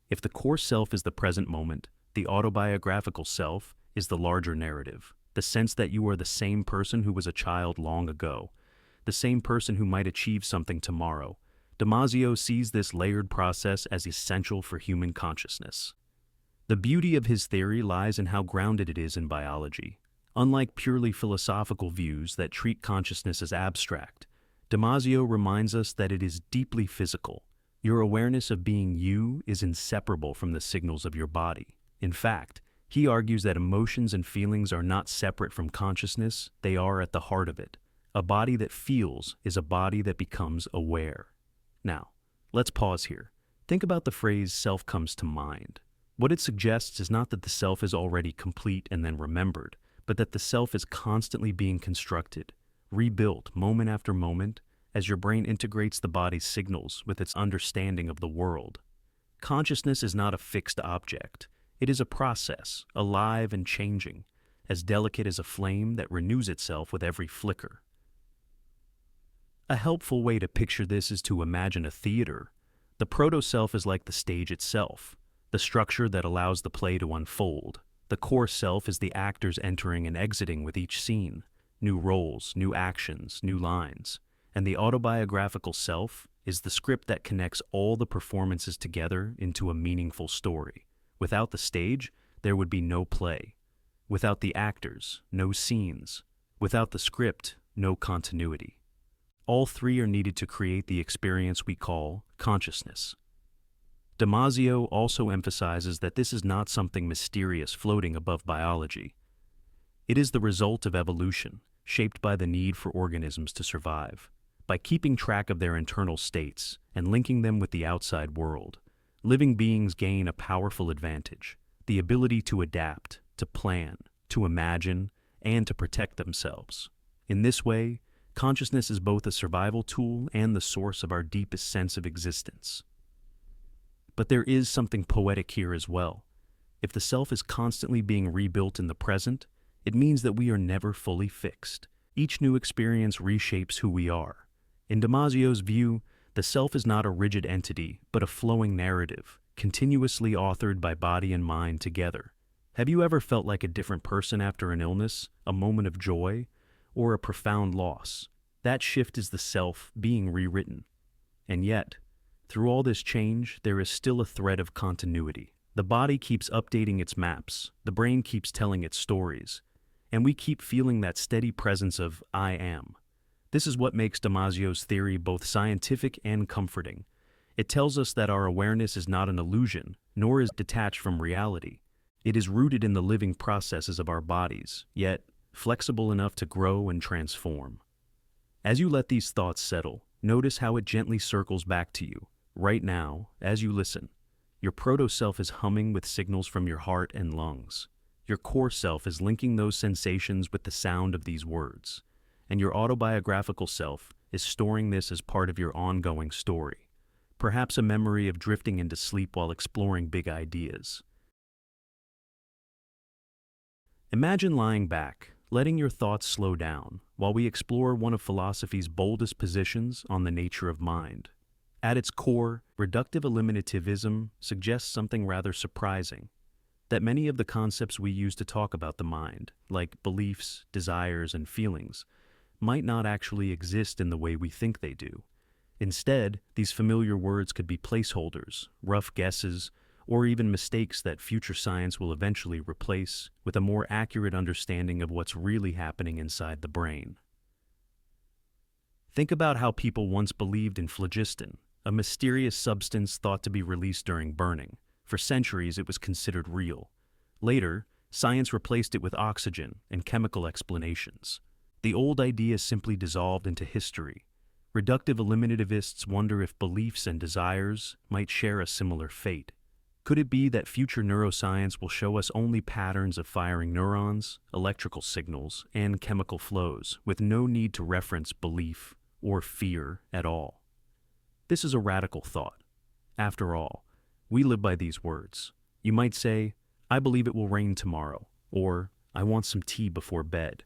If the core self is the present moment, the autobiographical self is the larger narrative, the sense that you are the same person who was a child long ago, the same person who might achieve something tomorrow. Damasio sees this layered process as essential for human consciousness. The beauty of his theory lies in how grounded it is in biology. Unlike purely philosophical views that treat consciousness as abstract, Damasio reminds us that it is deeply physical. Your awareness of being you is inseparable from the signals of your body. In fact, he argues that emotions and feelings are not separate from consciousness, they are at the heart of it. A body that feels is a body that becomes aware. Now, let's pause here. Think about the phrase self comes to mind. What it suggests is not that the self is already complete and then remembered, but that the self is constantly being constructed, rebuilt moment after moment as your brain integrates the body's signals with its understanding of the world. Consciousness is not a fixed object. It is a process, alive and changing, as delicate as a flame that renews itself with every flicker. A helpful way to picture this is to imagine a theater. The proto-self is like the stage itself, the structure that allows the play to unfold. The core self is the actors entering and exiting with each scene, new roles, new actions, new lines. And the autobiographical self is the script that connects all the performances together into a meaningful story. Without the stage, there would be no play. Without the actors, no scenes. Without the script, no continuity. All three are needed to create the experience we call consciousness. Damasio also emphasizes that this is not something mysterious floating above biology. It is the result of evolution, shaped by the need for organisms to survive. By keeping track of their internal states and linking them with the outside world, living beings gain a powerful advantage: the ability to adapt, to plan, to imagine, and to protect themselves. In this way, consciousness is both a survival tool and the source of our deepest sense of existence. But there is something poetic here as well. If the self is constantly being rebuilt in the present, it means that we are never fully fixed. Each new experience reshapes who we are. In Damasio's view, the self is not a rigid entity, but a flowing narrative, continuously authored by body and mind together. Have you ever felt like a different person after an illness, a moment of joy, or a profound loss? That shift is the self being rewritten. And yet, through all this change, there is still a thread of continuity. The body keeps updating its maps, the brain keeps telling its stories, and we keep feeling that steady presence of I am. This is what makes Damasio's theory both scientific and comforting. It tells us that our awareness is not an illusion, nor is detached from reality. It is rooted in the living processes of our bodies, yet flexible enough to grow and transform. As you let these thoughts settle, notice how it gently circles back to you. Right now, as you listen, your proto-self is humming with signals from your heart and lungs. Your core self is linking those sensations with the sound of these words. And your autobiographical self is storing this as part of your ongoing story. Perhaps a memory of drifting into sleep while exploring big ideas. Imagine lying back, letting your thoughts slow down, while we explore one of philosophy's boldest positions on the nature of mind. At its core, reductive eliminativism suggests something rather surprising: that many of the concepts we use to talk about the mind, like beliefs, desires, and feelings, might not actually exist in the way we think they do. Instead, these familiar words could be placeholders, rough guesses, or even mistakes that future science will eventually replace with a more accurate understanding of what's really happening inside the brain. Think about how people once believed in phlogiston, a mysterious substance thought to be released during burning. For centuries, it was considered real. Later, science replaced it with oxygen and chemical explanations. The old idea simply dissolved into history. Reductive eliminativists wonder if beliefs and desires might share a similar fate. Could it be that future neuroscience will show us only patterns of firing neurons, electrical signals, and chemical flows, with no need to reference belief or fear at all? This is a radical thought. After all, we live by these words. You might say, I believe it will rain tomorrow, or I want some tea before bed.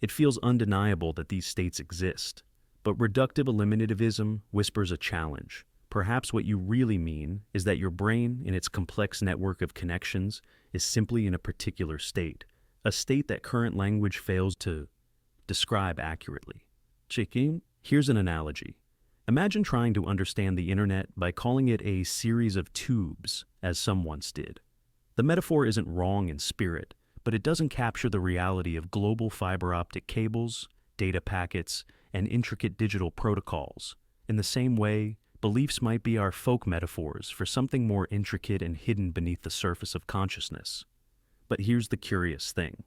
It feels undeniable that these states exist. But reductive eliminativism whispers a challenge. Perhaps what you really mean is that your brain, in its complex network of connections, is simply in a particular state, a state that current language fails to describe accurately. Chicken, here's an analogy. Imagine trying to understand the internet by calling it a series of tubes, as some once did. The metaphor isn't wrong in spirit, but it doesn't capture the reality of global fiber optic cables, data packets, and intricate digital protocols. In the same way, beliefs might be our folk metaphors for something more intricate and hidden beneath the surface of consciousness. But here's the curious thing.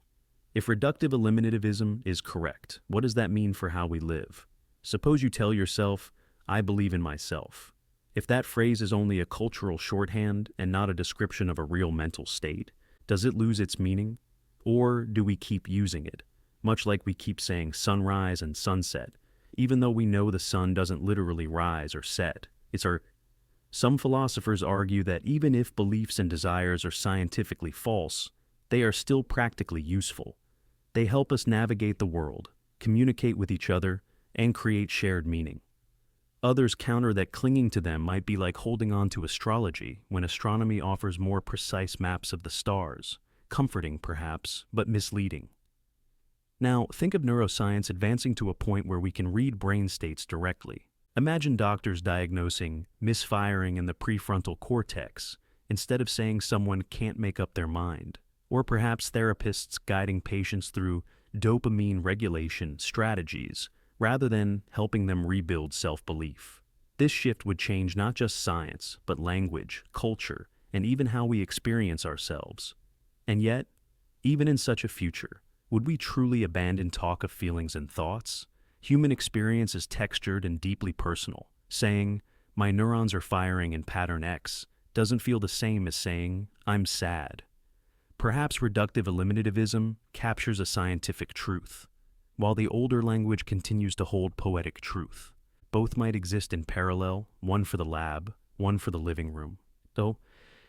If reductive eliminativism is correct, what does that mean for how we live? Suppose you tell yourself, I believe in myself. If that phrase is only a cultural shorthand and not a description of a real mental state, does it lose its meaning? Or do we keep using it, much like we keep saying sunrise and sunset, even though we know the sun doesn't literally rise or set? Some philosophers argue that even if beliefs and desires are scientifically false, they are still practically useful. They help us navigate the world, communicate with each other, and create shared meaning. Others counter that clinging to them might be like holding on to astrology when astronomy offers more precise maps of the stars, comforting perhaps, but misleading. Now, think of neuroscience advancing to a point where we can read brain states directly. Imagine doctors diagnosing misfiring in the prefrontal cortex instead of saying someone can't make up their mind, or perhaps therapists guiding patients through dopamine regulation strategies rather than helping them rebuild self-belief. This shift would change not just science, but language, culture, and even how we experience ourselves. And yet, even in such a future, would we truly abandon talk of feelings and thoughts? Human experience is textured and deeply personal. Saying, my neurons are firing in pattern X, doesn't feel the same as saying, I'm sad. Perhaps reductive eliminativism captures a scientific truth, while the older language continues to hold poetic truth. Both might exist in parallel, one for the lab, one for the living room. Though,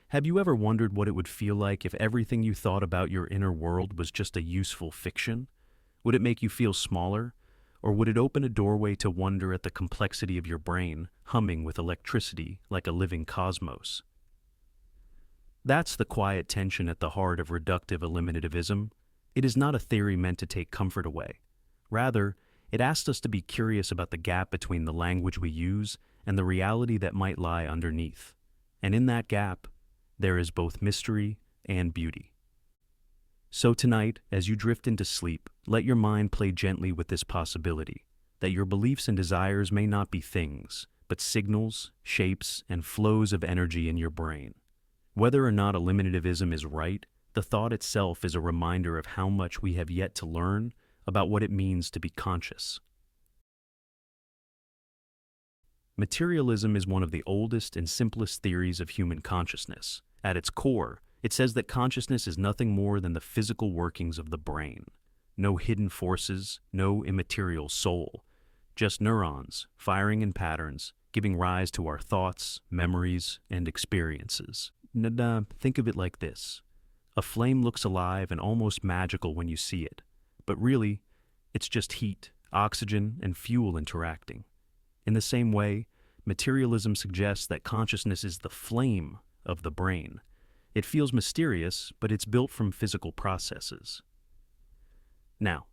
have you ever wondered what it would feel like if everything you thought about your inner world was just a useful fiction? Would it make you feel smaller? Or would it open a doorway to wonder at the complexity of your brain, humming with electricity like a living cosmos? That's the quiet tension at the heart of reductive eliminativism. It is not a theory meant to take comfort away. Rather, it asks us to be curious about the gap between the language we use and the reality that might lie underneath. And in that gap, there is both mystery and beauty. So tonight, as you drift into sleep, let your mind play gently with this possibility, that your beliefs and desires may not be things, but signals, shapes, and flows of energy in your brain. Whether or not eliminativism is right, the thought itself is a reminder of how much we have yet to learn about what it means to be conscious. Materialism is one of the oldest and simplest theories of human consciousness. At its core, it says that consciousness is nothing more than the physical workings of the brain. No hidden forces, no immaterial soul, just neurons, firing in patterns, giving rise to our thoughts, memories, and experiences. Think of it like this. A flame looks alive and almost magical when you see it, but really, it's just heat, oxygen, and fuel interacting. In the same way, materialism suggests that consciousness is the flame of the brain. It feels mysterious, but it's built from physical processes. Now,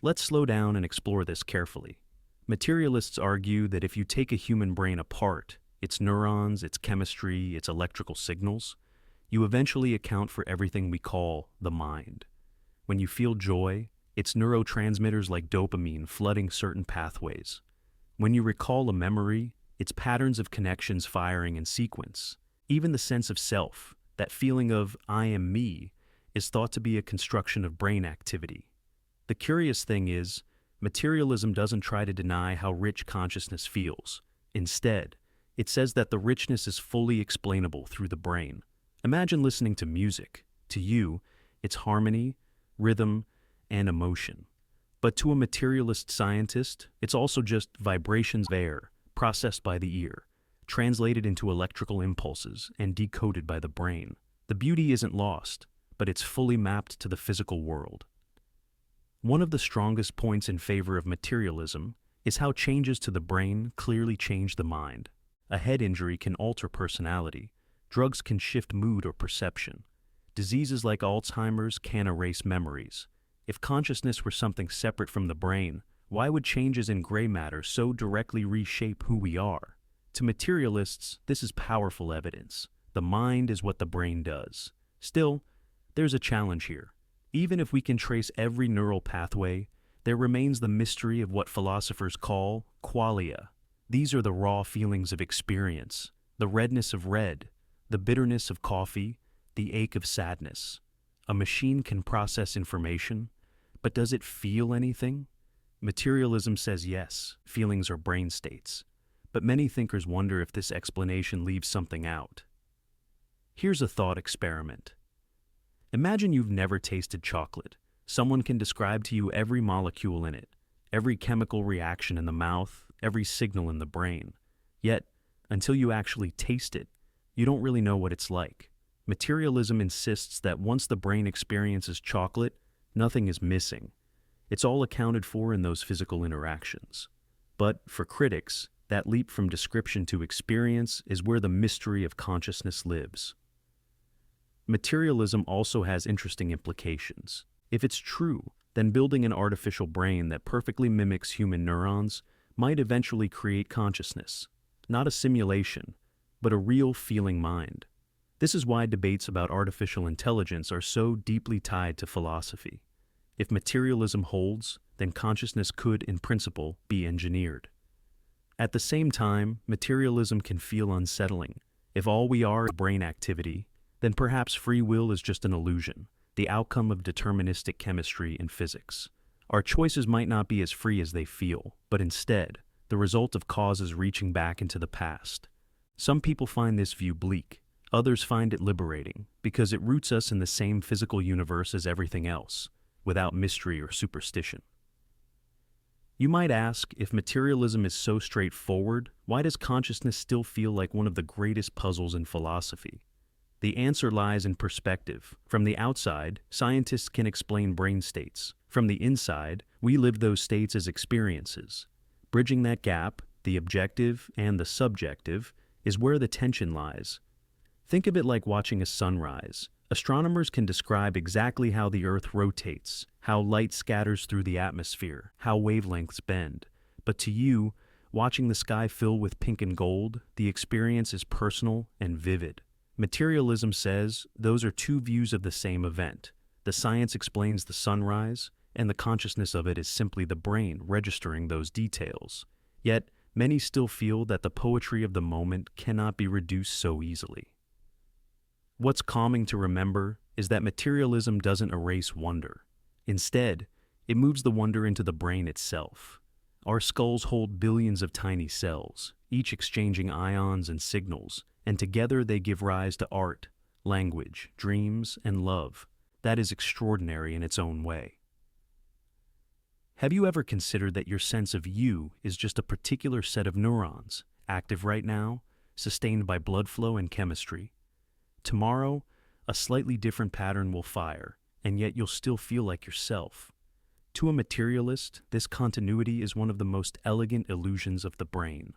let's slow down and explore this carefully. Materialists argue that if you take a human brain apart, its neurons, its chemistry, its electrical signals, you eventually account for everything we call the mind. When you feel joy, it's neurotransmitters like dopamine flooding certain pathways. When you recall a memory, it's patterns of connections firing in sequence. Even the sense of self, that feeling of I am me, is thought to be a construction of brain activity. The curious thing is, materialism doesn't try to deny how rich consciousness feels. Instead, it says that the richness is fully explainable through the brain. Imagine listening to music. To you, it's harmony, rhythm, and emotion. But to a materialist scientist, it's also just vibrations of air, processed by the ear, translated into electrical impulses, and decoded by the brain. The beauty isn't lost, but it's fully mapped to the physical world. One of the strongest points in favor of materialism is how changes to the brain clearly change the mind. A head injury can alter personality. Drugs can shift mood or perception. Diseases like Alzheimer's can erase memories. If consciousness were something separate from the brain, why would changes in gray matter so directly reshape who we are? To materialists, this is powerful evidence. The mind is what the brain does. Still, there's a challenge here. Even if we can trace every neural pathway, there remains the mystery of what philosophers call qualia. These are the raw feelings of experience, the redness of red, the bitterness of coffee, the ache of sadness. A machine can process information, but does it feel anything? Materialism says yes, feelings are brain states, but many thinkers wonder if this explanation leaves something out. Here's a thought experiment. Imagine you've never tasted chocolate. Someone can describe to you every molecule in it, every chemical reaction in the mouth, every signal in the brain. Yet, until you actually taste it, you don't really know what it's like. Materialism insists that once the brain experiences chocolate, nothing is missing. It's all accounted for in those physical interactions. But for critics, that leap from description to experience is where the mystery of consciousness lives. Materialism also has interesting implications. If it's true, then building an artificial brain that perfectly mimics human neurons might eventually create consciousness. Not a simulation, but a real feeling mind. This is why debates about artificial intelligence are so deeply tied to philosophy. If materialism holds, then consciousness could, in principle, be engineered. At the same time, materialism can feel unsettling. If all we are is brain activity, then perhaps free will is just an illusion, the outcome of deterministic chemistry and physics. Our choices might not be as free as they feel, but instead, the result of causes reaching back into the past. Some people find this view bleak. Others find it liberating, because it roots us in the same physical universe as everything else, without mystery or superstition. You might ask, if materialism is so straightforward, why does consciousness still feel like one of the greatest puzzles in philosophy? The answer lies in perspective. From the outside, scientists can explain brain states. From the inside, we live those states as experiences. Bridging that gap, the objective and the subjective, is where the tension lies. Think of it like watching a sunrise. Astronomers can describe exactly how the Earth rotates, how light scatters through the atmosphere, how wavelengths bend. But to you, watching the sky fill with pink and gold, the experience is personal and vivid. Materialism says those are two views of the same event. The science explains the sunrise, and the consciousness of it is simply the brain registering those details. Yet, many still feel that the poetry of the moment cannot be reduced so easily. What's calming to remember is that materialism doesn't erase wonder. Instead, it moves the wonder into the brain itself. Our skulls hold billions of tiny cells, each exchanging ions and signals, and together they give rise to art, language, dreams, and love. That is extraordinary in its own way. Have you ever considered that your sense of you is just a particular set of neurons, active right now, sustained by blood flow and chemistry? Tomorrow, a slightly different pattern will fire, and yet you'll still feel like yourself. To a materialist, this continuity is one of the most elegant illusions of the brain.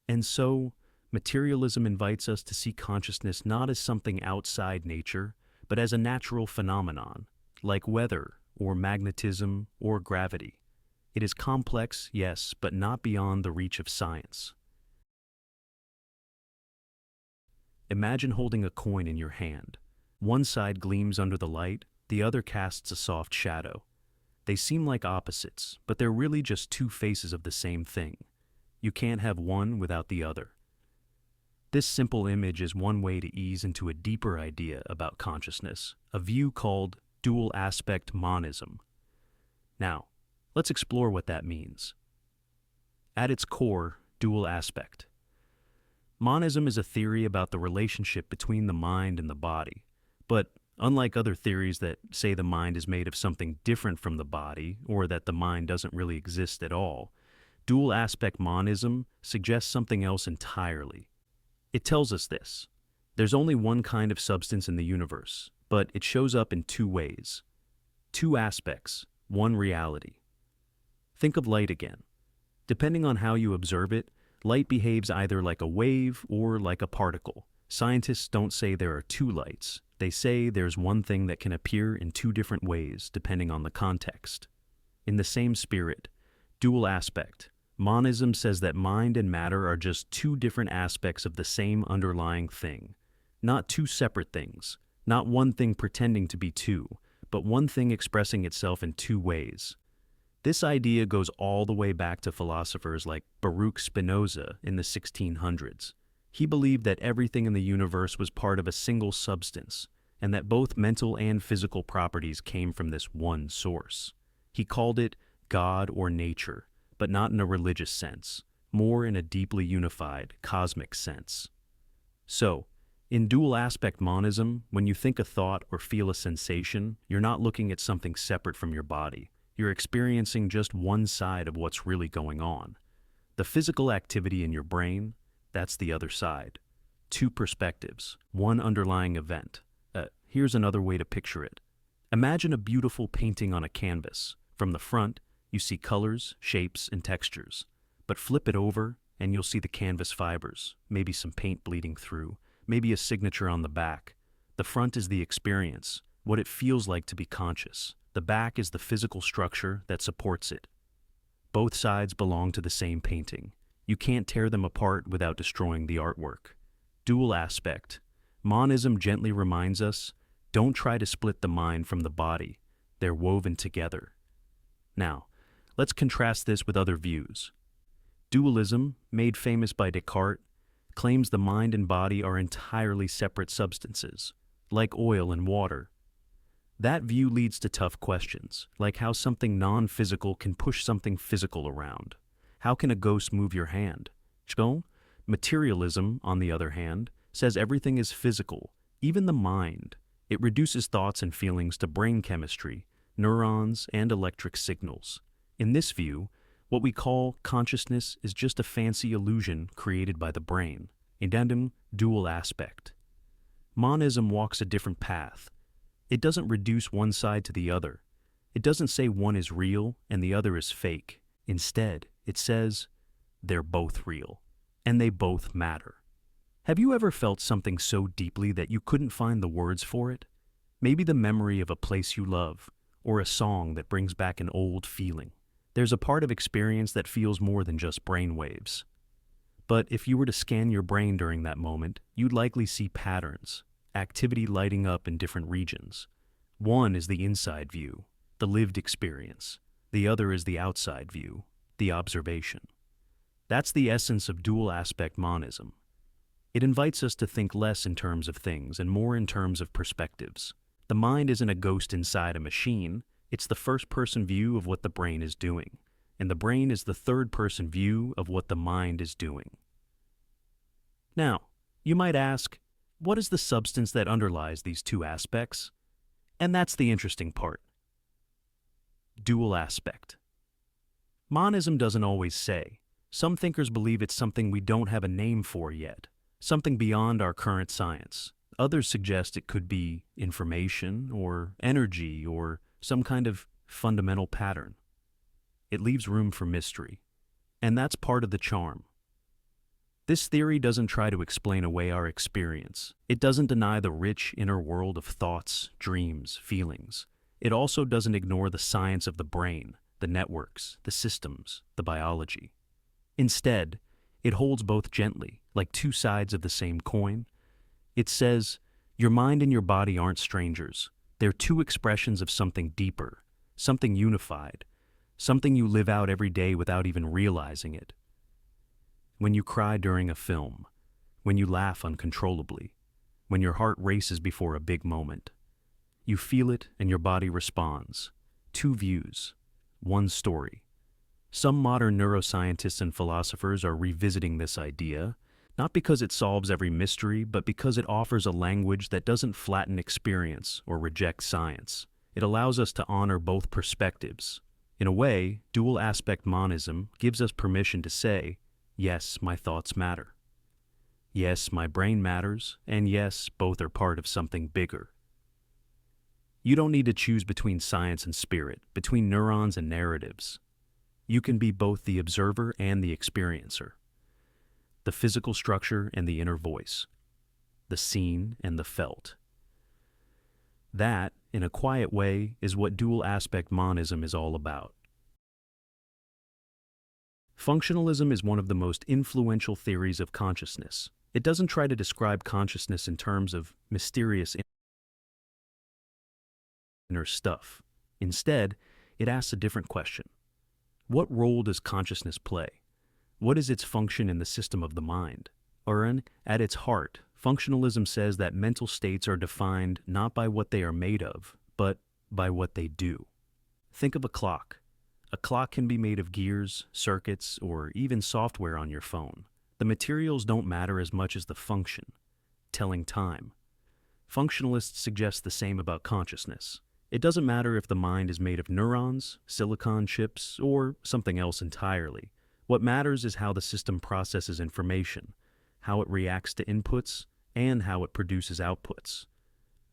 And so, materialism invites us to see consciousness not as something outside nature, but as a natural phenomenon, like weather, or magnetism, or gravity. It is complex, yes, but not beyond the reach of science. Imagine holding a coin in your hand. One side gleams under the light, the other casts a soft shadow. They seem like opposites, but they're really just two faces of the same thing. You can't have one without the other. This simple image is one way to ease into a deeper idea about consciousness, a view called Dual Aspect Monism. Now, let's explore what that means. At its core, dual aspect. Monism is a theory about the relationship between the mind and the body, but unlike other theories that say the mind is made of something different from the body, or that the mind doesn't really exist at all, dual aspect monism suggests something else entirely. It tells us this: there's only one kind of substance in the universe, but it shows up in two ways. Two aspects, one reality. Think of light again. Depending on how you observe it, light behaves either like a wave or like a particle. Scientists don't say there are two lights. They say there's one thing that can appear in two different ways depending on the context. In the same spirit, dual aspect, monism says that mind and matter are just two different aspects of the same underlying thing. Not two separate things, not one thing pretending to be two, but one thing expressing itself in two ways. This idea goes all the way back to philosophers like Baruch Spinoza in the 1600s. He believed that everything in the universe was part of a single substance, and that both mental and physical properties came from this one source. He called it God or nature, but not in a religious sense, more in a deeply unified, cosmic sense. So, in dual aspect monism, when you think a thought or feel a sensation, you're not looking at something separate from your body. You're experiencing just one side of what's really going on. The physical activity in your brain, that's the other side. Two perspectives, one underlying event. Here's another way to picture it. Imagine a beautiful painting on a canvas. From the front, you see colors, shapes, and textures. But flip it over, and you'll see the canvas fibers, maybe some paint bleeding through, maybe a signature on the back. The front is the experience, what it feels like to be conscious. The back is the physical structure that supports it. Both sides belong to the same painting. You can't tear them apart without destroying the artwork. Dual aspect. Monism gently reminds us, don't try to split the mind from the body. They're woven together. Now, let's contrast this with other views. Dualism, made famous by Descartes, claims the mind and body are entirely separate substances, like oil and water. That view leads to tough questions, like how something non-physical can push something physical around. How can a ghost move your hand? Materialism, on the other hand, says everything is physical, even the mind. It reduces thoughts and feelings to brain chemistry, neurons, and electric signals. In this view, what we call consciousness is just a fancy illusion created by the brain. Addendum, dual aspect. Monism walks a different path. It doesn't reduce one side to the other. It doesn't say one is real and the other is fake. Instead, it says they're both real, and they both matter. Have you ever felt something so deeply that you couldn't find the words for it? Maybe the memory of a place you love, or a song that brings back an old feeling. There's a part of experience that feels more than just brain waves. But if you were to scan your brain during that moment, you'd likely see patterns, activity lighting up in different regions. One is the inside view, the lived experience. The other is the outside view, the observation. That's the essence of dual aspect monism. It invites us to think less in terms of things and more in terms of perspectives. The mind isn't a ghost inside a machine, it's the first-person view of what the brain is doing, and the brain is the third-person view of what the mind is doing. Now, you might ask, what is the substance that underlies these two aspects? And that's the interesting part. Dual aspect. Monism doesn't always say. Some thinkers believe it's something we don't have a name for yet, something beyond our current science. Others suggest it could be information or energy or some kind of fundamental pattern. It leaves room for mystery, and that's part of the charm. This theory doesn't try to explain away our experience. It doesn't deny the rich inner world of thoughts, dreams, feelings. It also doesn't ignore the science of the brain, the networks, the systems, the biology. Instead, it holds both gently, like two sides of the same coin. It says, your mind and your body aren't strangers. They're two expressions of something deeper, something unified, something you live out every day without even realizing it. When you cry during a film, when you laugh uncontrollably, when your heart races before a big moment, you feel it and your body responds. Two views, one story. Some modern neuroscientists and philosophers are revisiting this idea, not because it solves every mystery, but because it offers a language that doesn't flatten experience or reject science. It allows us to honor both perspectives. In a way, dual aspect monism gives us permission to say, yes, my thoughts matter. Yes, my brain matters, and yes, both are part of something bigger. You don't need to choose between science and spirit, between neurons and narratives. You can be both the observer and the experiencer, the physical structure and the inner voice, the seen and the felt. That, in a quiet way, is what dual aspect monism is all about. Functionalism is one of the most influential theories of consciousness. It doesn't try to describe consciousness in terms of mysterious inner stuff. Instead, it asks a different question. What role does consciousness play? What is its function in the system of the mind? At its heart, functionalism says that mental states are defined not by what they are made of, but by what they do. Think of a clock. A clock can be made of gears, circuits, or even software on your phone. The materials don't matter as much as the function, telling time. Functionalists suggest the same about consciousness. It doesn't matter if the mind is made of neurons, silicon chips, or something else entirely. What matters is how the system processes information, how it reacts to inputs, and how it produces outputs.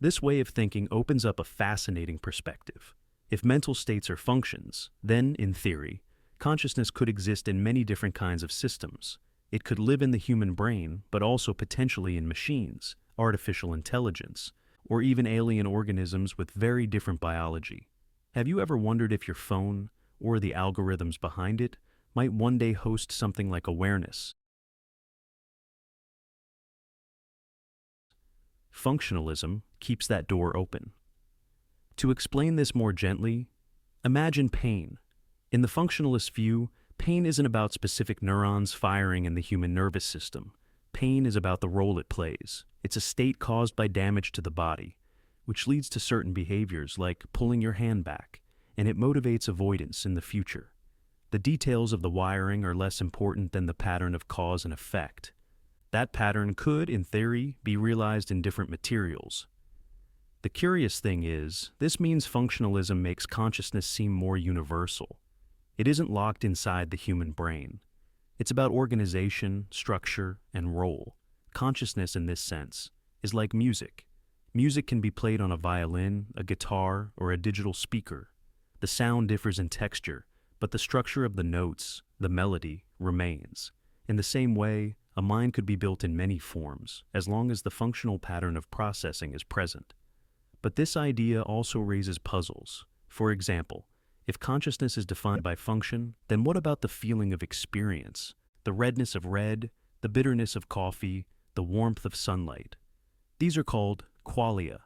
This way of thinking opens up a fascinating perspective. If mental states are functions, then, in theory, consciousness could exist in many different kinds of systems. It could live in the human brain, but also potentially in machines, artificial intelligence, or even alien organisms with very different biology. Have you ever wondered if your phone, or the algorithms behind it, might one day host something like awareness? Functionalism keeps that door open. To explain this more gently, imagine pain. In the functionalist view, pain isn't about specific neurons firing in the human nervous system. Pain is about the role it plays. It's a state caused by damage to the body, which leads to certain behaviors like pulling your hand back, and it motivates avoidance in the future. The details of the wiring are less important than the pattern of cause and effect. That pattern could, in theory, be realized in different materials. The curious thing is, this means functionalism makes consciousness seem more universal. It isn't locked inside the human brain. It's about organization, structure, and role. Consciousness, in this sense, is like music. Music can be played on a violin, a guitar, or a digital speaker. The sound differs in texture, but the structure of the notes, the melody, remains. In the same way, a mind could be built in many forms, as long as the functional pattern of processing is present. But this idea also raises puzzles. For example, if consciousness is defined by function, then what about the feeling of experience? The redness of red, the bitterness of coffee, the warmth of sunlight. These are called qualia.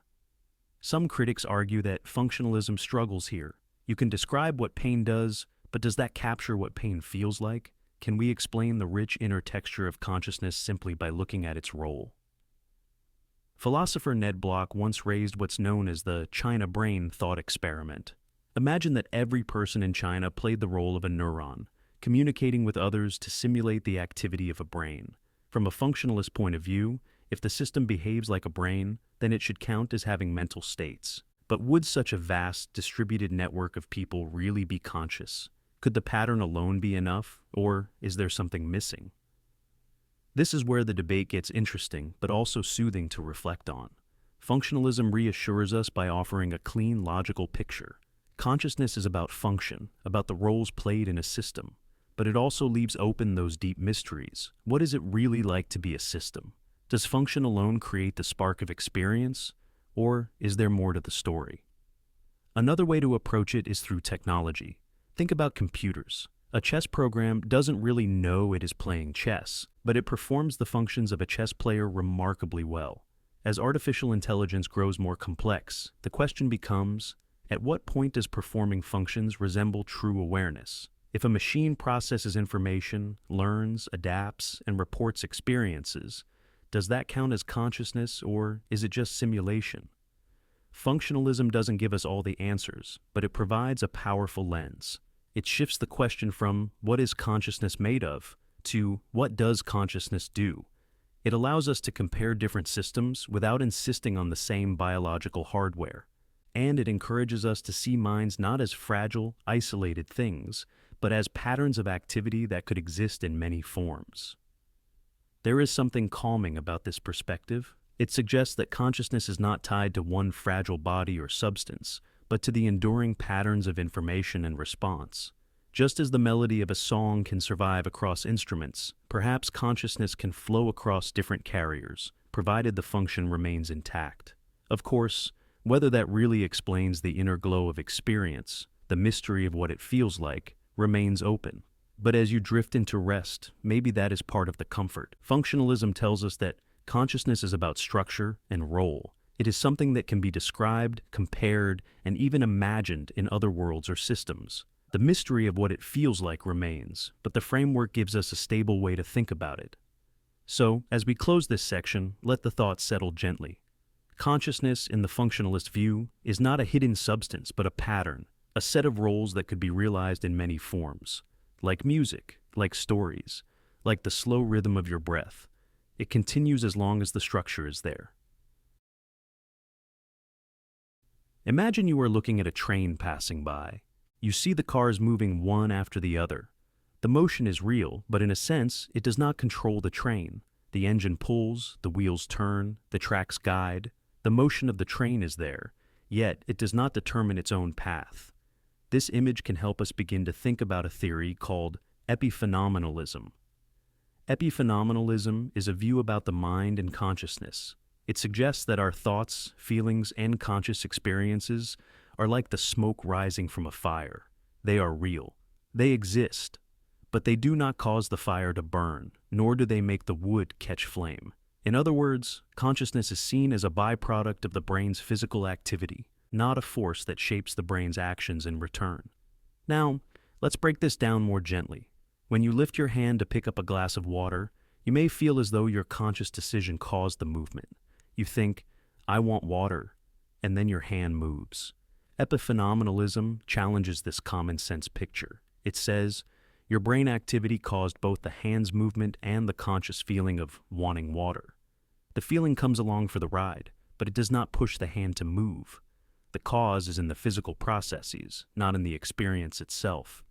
Some critics argue that functionalism struggles here. You can describe what pain does, but does that capture what pain feels like? Can we explain the rich inner texture of consciousness simply by looking at its role? Philosopher Ned Block once raised what's known as the China brain thought experiment. Imagine that every person in China played the role of a neuron, communicating with others to simulate the activity of a brain. From a functionalist point of view, if the system behaves like a brain, then it should count as having mental states. But would such a vast, distributed network of people really be conscious? Could the pattern alone be enough, or is there something missing? This is where the debate gets interesting, but also soothing to reflect on. Functionalism reassures us by offering a clean, logical picture. Consciousness is about function, about the roles played in a system, but it also leaves open those deep mysteries. What is it really like to be a system? Does function alone create the spark of experience, or is there more to the story? Another way to approach it is through technology. Think about computers. A chess program doesn't really know it is playing chess, but it performs the functions of a chess player remarkably well. As artificial intelligence grows more complex, the question becomes, at what point does performing functions resemble true awareness? If a machine processes information, learns, adapts, and reports experiences, does that count as consciousness, or is it just simulation? Functionalism doesn't give us all the answers, but it provides a powerful lens. It shifts the question from what is consciousness made of to what does consciousness do? It allows us to compare different systems without insisting on the same biological hardware. And it encourages us to see minds not as fragile, isolated things, but as patterns of activity that could exist in many forms. There is something calming about this perspective. It suggests that consciousness is not tied to one fragile body or substance, but to the enduring patterns of information and response. Just as the melody of a song can survive across instruments, perhaps consciousness can flow across different carriers, provided the function remains intact. Of course, whether that really explains the inner glow of experience, the mystery of what it feels like, remains open. But as you drift into rest, maybe that is part of the comfort. Functionalism tells us that consciousness is about structure and role. It is something that can be described, compared, and even imagined in other worlds or systems. The mystery of what it feels like remains, but the framework gives us a stable way to think about it. So, as we close this section, let the thoughts settle gently. Consciousness, in the functionalist view, is not a hidden substance, but a pattern, a set of roles that could be realized in many forms. Like music, like stories, like the slow rhythm of your breath. It continues as long as the structure is there. Imagine you are looking at a train passing by. You see the cars moving one after the other. The motion is real, but in a sense, it does not control the train. The engine pulls, the wheels turn, the tracks guide. The motion of the train is there, yet it does not determine its own path. This image can help us begin to think about a theory called Epiphenomenalism. Epiphenomenalism is a view about the mind and consciousness. It suggests that our thoughts, feelings, and conscious experiences are like the smoke rising from a fire. They are real. They exist. But they do not cause the fire to burn, nor do they make the wood catch flame. In other words, consciousness is seen as a byproduct of the brain's physical activity, not a force that shapes the brain's actions in return. Now, let's break this down more gently. When you lift your hand to pick up a glass of water, you may feel as though your conscious decision caused the movement. You think, "I want water," and then your hand moves. Epiphenomenalism challenges this common-sense picture. It says, your brain activity caused both the hand's movement and the conscious feeling of wanting water. The feeling comes along for the ride, but it does not push the hand to move. The cause is in the physical processes, not in the experience itself.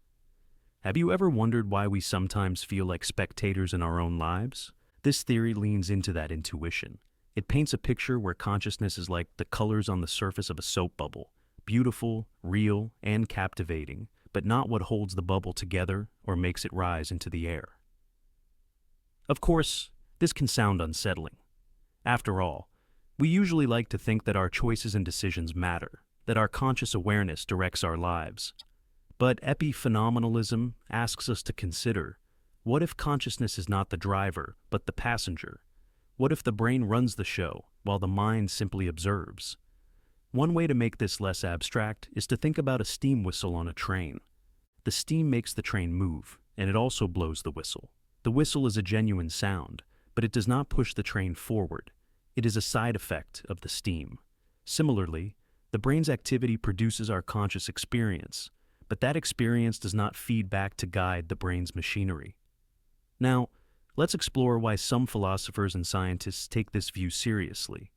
Have you ever wondered why we sometimes feel like spectators in our own lives? This theory leans into that intuition. It paints a picture where consciousness is like the colors on the surface of a soap bubble, beautiful, real, and captivating, but not what holds the bubble together or makes it rise into the air. Of course, this can sound unsettling. After all, we usually like to think that our choices and decisions matter, that our conscious awareness directs our lives. But epiphenomenalism asks us to consider, what if consciousness is not the driver, but the passenger? What if the brain runs the show, while the mind simply observes? One way to make this less abstract is to think about a steam whistle on a train. The steam makes the train move, and it also blows the whistle. The whistle is a genuine sound, but it does not push the train forward. It is a side effect of the steam. Similarly, the brain's activity produces our conscious experience, but that experience does not feed back to guide the brain's machinery. Now, let's explore why some philosophers and scientists take this view seriously.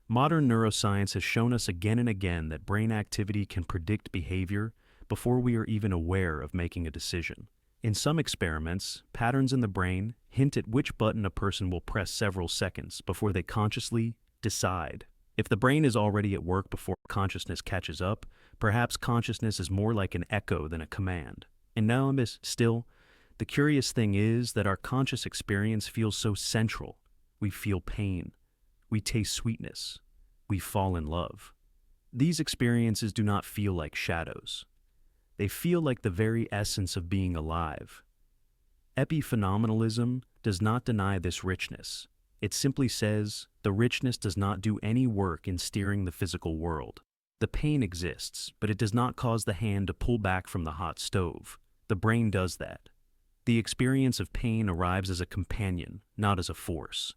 Modern neuroscience has shown us again and again that brain activity can predict behavior before we are even aware of making a decision. In some experiments, patterns in the brain hint at which button a person will press several seconds before they consciously decide. If the brain is already at work before consciousness catches up, perhaps consciousness is more like an echo than a command. And now, still, the curious thing is that our conscious experience feels so central. We feel pain. We taste sweetness. We fall in love. These experiences do not feel like shadows. They feel like the very essence of being alive. Epiphenomenalism does not deny this richness. It simply says the richness does not do any work in steering the physical world. The pain exists, but it does not cause the hand to pull back from the hot stove. The brain does that. The experience of pain arrives as a companion, not as a force.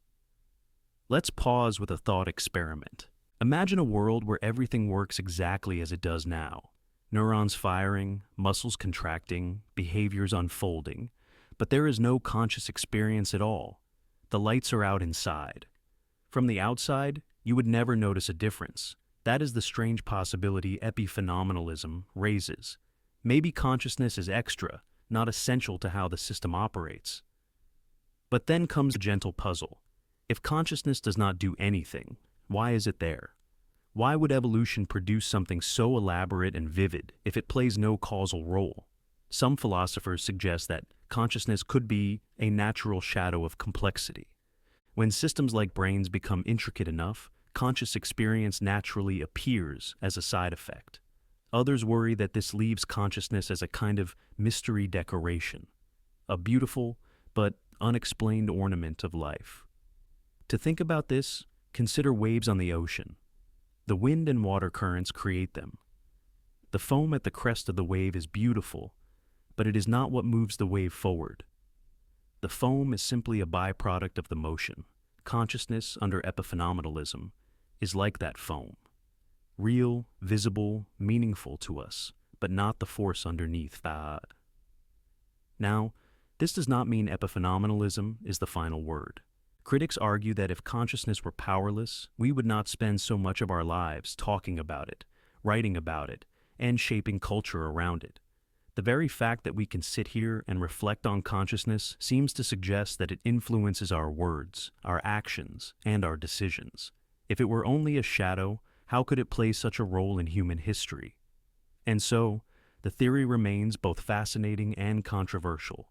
Let's pause with a thought experiment. Imagine a world where everything works exactly as it does now. Neurons firing, muscles contracting, behaviors unfolding, but there is no conscious experience at all. The lights are out inside. From the outside, you would never notice a difference. That is the strange possibility epiphenomenalism raises. Maybe consciousness is extra, not essential to how the system operates. But then comes a gentle puzzle. If consciousness does not do anything, why is it there? Why would evolution produce something so elaborate and vivid if it plays no causal role? Some philosophers suggest that consciousness could be a natural shadow of complexity. When systems like brains become intricate enough, conscious experience naturally appears as a side effect. Others worry that this leaves consciousness as a kind of mystery decoration, a beautiful but unexplained ornament of life. To think about this, consider waves on the ocean. The wind and water currents create them. The foam at the crest of the wave is beautiful, but it is not what moves the wave forward. The foam is simply a byproduct of the motion. Consciousness, under Epiphenomenalism, is like that foam. Real, visible, meaningful to us, but not the force underneath. Now, this does not mean Epiphenomenalism is the final word. Critics argue that if consciousness were powerless, we would not spend so much of our lives talking about it, writing about it, and shaping culture around it. The very fact that we can sit here and reflect on consciousness seems to suggest that it influences our words, our actions, and our decisions. If it were only a shadow, how could it play such a role in human history? And so, the theory remains both fascinating and controversial.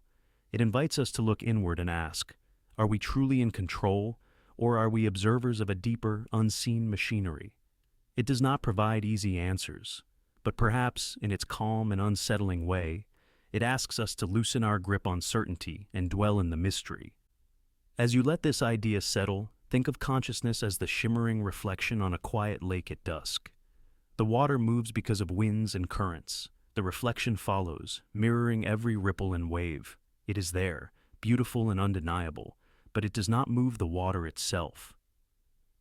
It invites us to look inward and ask, are we truly in control, or are we observers of a deeper, unseen machinery? It does not provide easy answers, but perhaps, in its calm and unsettling way, it asks us to loosen our grip on certainty and dwell in the mystery. As you let this idea settle, think of consciousness as the shimmering reflection on a quiet lake at dusk. The water moves because of winds and currents. The reflection follows, mirroring every ripple and wave. It is there, beautiful and undeniable, but it does not move the water itself.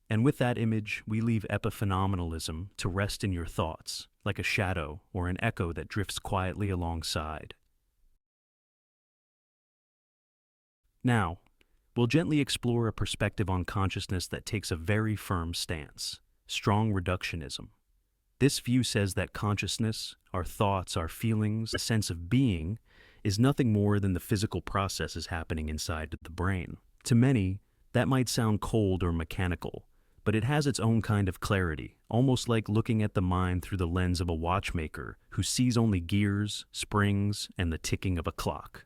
And with that image, we leave Epiphenomenalism to rest in your thoughts, like a shadow or an echo that drifts quietly alongside. Now, we'll gently explore a perspective on consciousness that takes a very firm stance: strong reductionism. This view says that consciousness, our thoughts, our feelings, a sense of being, is nothing more than the physical processes happening inside the brain. To many, that might sound cold or mechanical, but it has its own kind of clarity, almost like looking at the mind through the lens of a watchmaker who sees only gears, springs, and the ticking of a clock.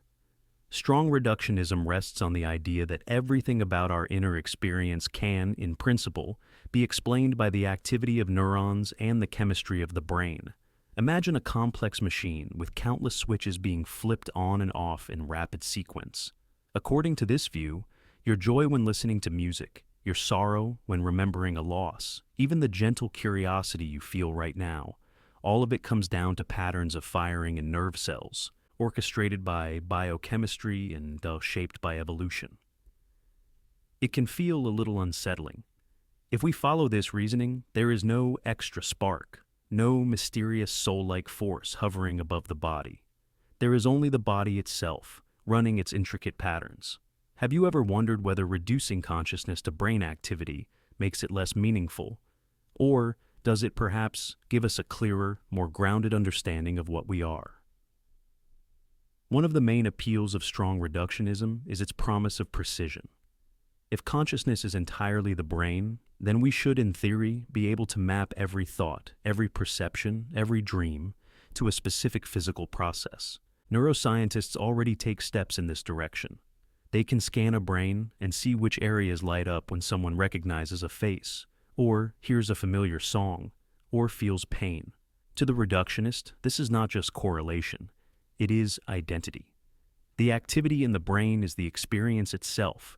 Strong reductionism rests on the idea that everything about our inner experience can, in principle, be explained by the activity of neurons and the chemistry of the brain. Imagine a complex machine with countless switches being flipped on and off in rapid sequence. According to this view, your joy when listening to music, your sorrow when remembering a loss, even the gentle curiosity you feel right now, all of it comes down to patterns of firing in nerve cells, orchestrated by biochemistry and thus shaped by evolution. It can feel a little unsettling. If we follow this reasoning, there is no extra spark, no mysterious soul-like force hovering above the body. There is only the body itself, running its intricate patterns. Have you ever wondered whether reducing consciousness to brain activity makes it less meaningful? Or does it perhaps give us a clearer, more grounded understanding of what we are? One of the main appeals of strong reductionism is its promise of precision. If consciousness is entirely the brain, then we should, in theory, be able to map every thought, every perception, every dream, to a specific physical process. Neuroscientists already take steps in this direction. They can scan a brain and see which areas light up when someone recognizes a face, or hears a familiar song, or feels pain. To the reductionist, this is not just correlation. It is identity. The activity in the brain is the experience itself.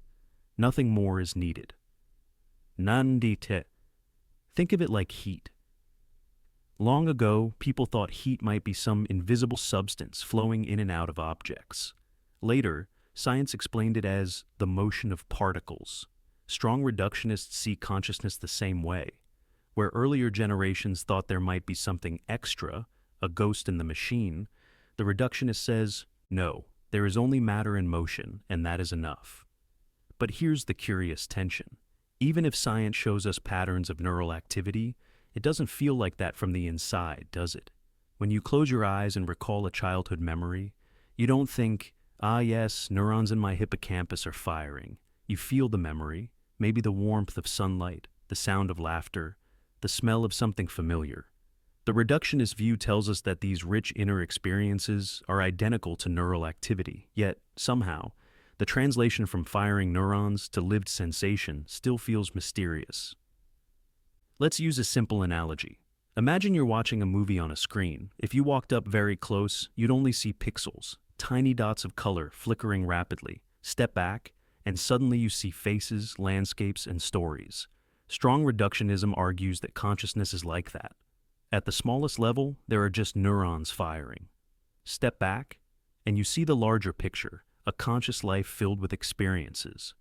Nothing more is needed. Nandite. Think of it like heat. Long ago, people thought heat might be some invisible substance flowing in and out of objects. Later, science explained it as the motion of particles. Strong reductionists see consciousness the same way. Where earlier generations thought there might be something extra, a ghost in the machine, the reductionist says, no, there is only matter in motion, and that is enough. But here's the curious tension. Even if science shows us patterns of neural activity, it doesn't feel like that from the inside, does it? When you close your eyes and recall a childhood memory, you don't think, ah yes, neurons in my hippocampus are firing. You feel the memory, maybe the warmth of sunlight, the sound of laughter, the smell of something familiar. The reductionist view tells us that these rich inner experiences are identical to neural activity, yet, somehow, the translation from firing neurons to lived sensation still feels mysterious. Let's use a simple analogy. Imagine you're watching a movie on a screen. If you walked up very close, you'd only see pixels, tiny dots of color flickering rapidly. Step back, and suddenly you see faces, landscapes, and stories. Strong reductionism argues that consciousness is like that. At the smallest level, there are just neurons firing. Step back, and you see the larger picture, a conscious life filled with experiences.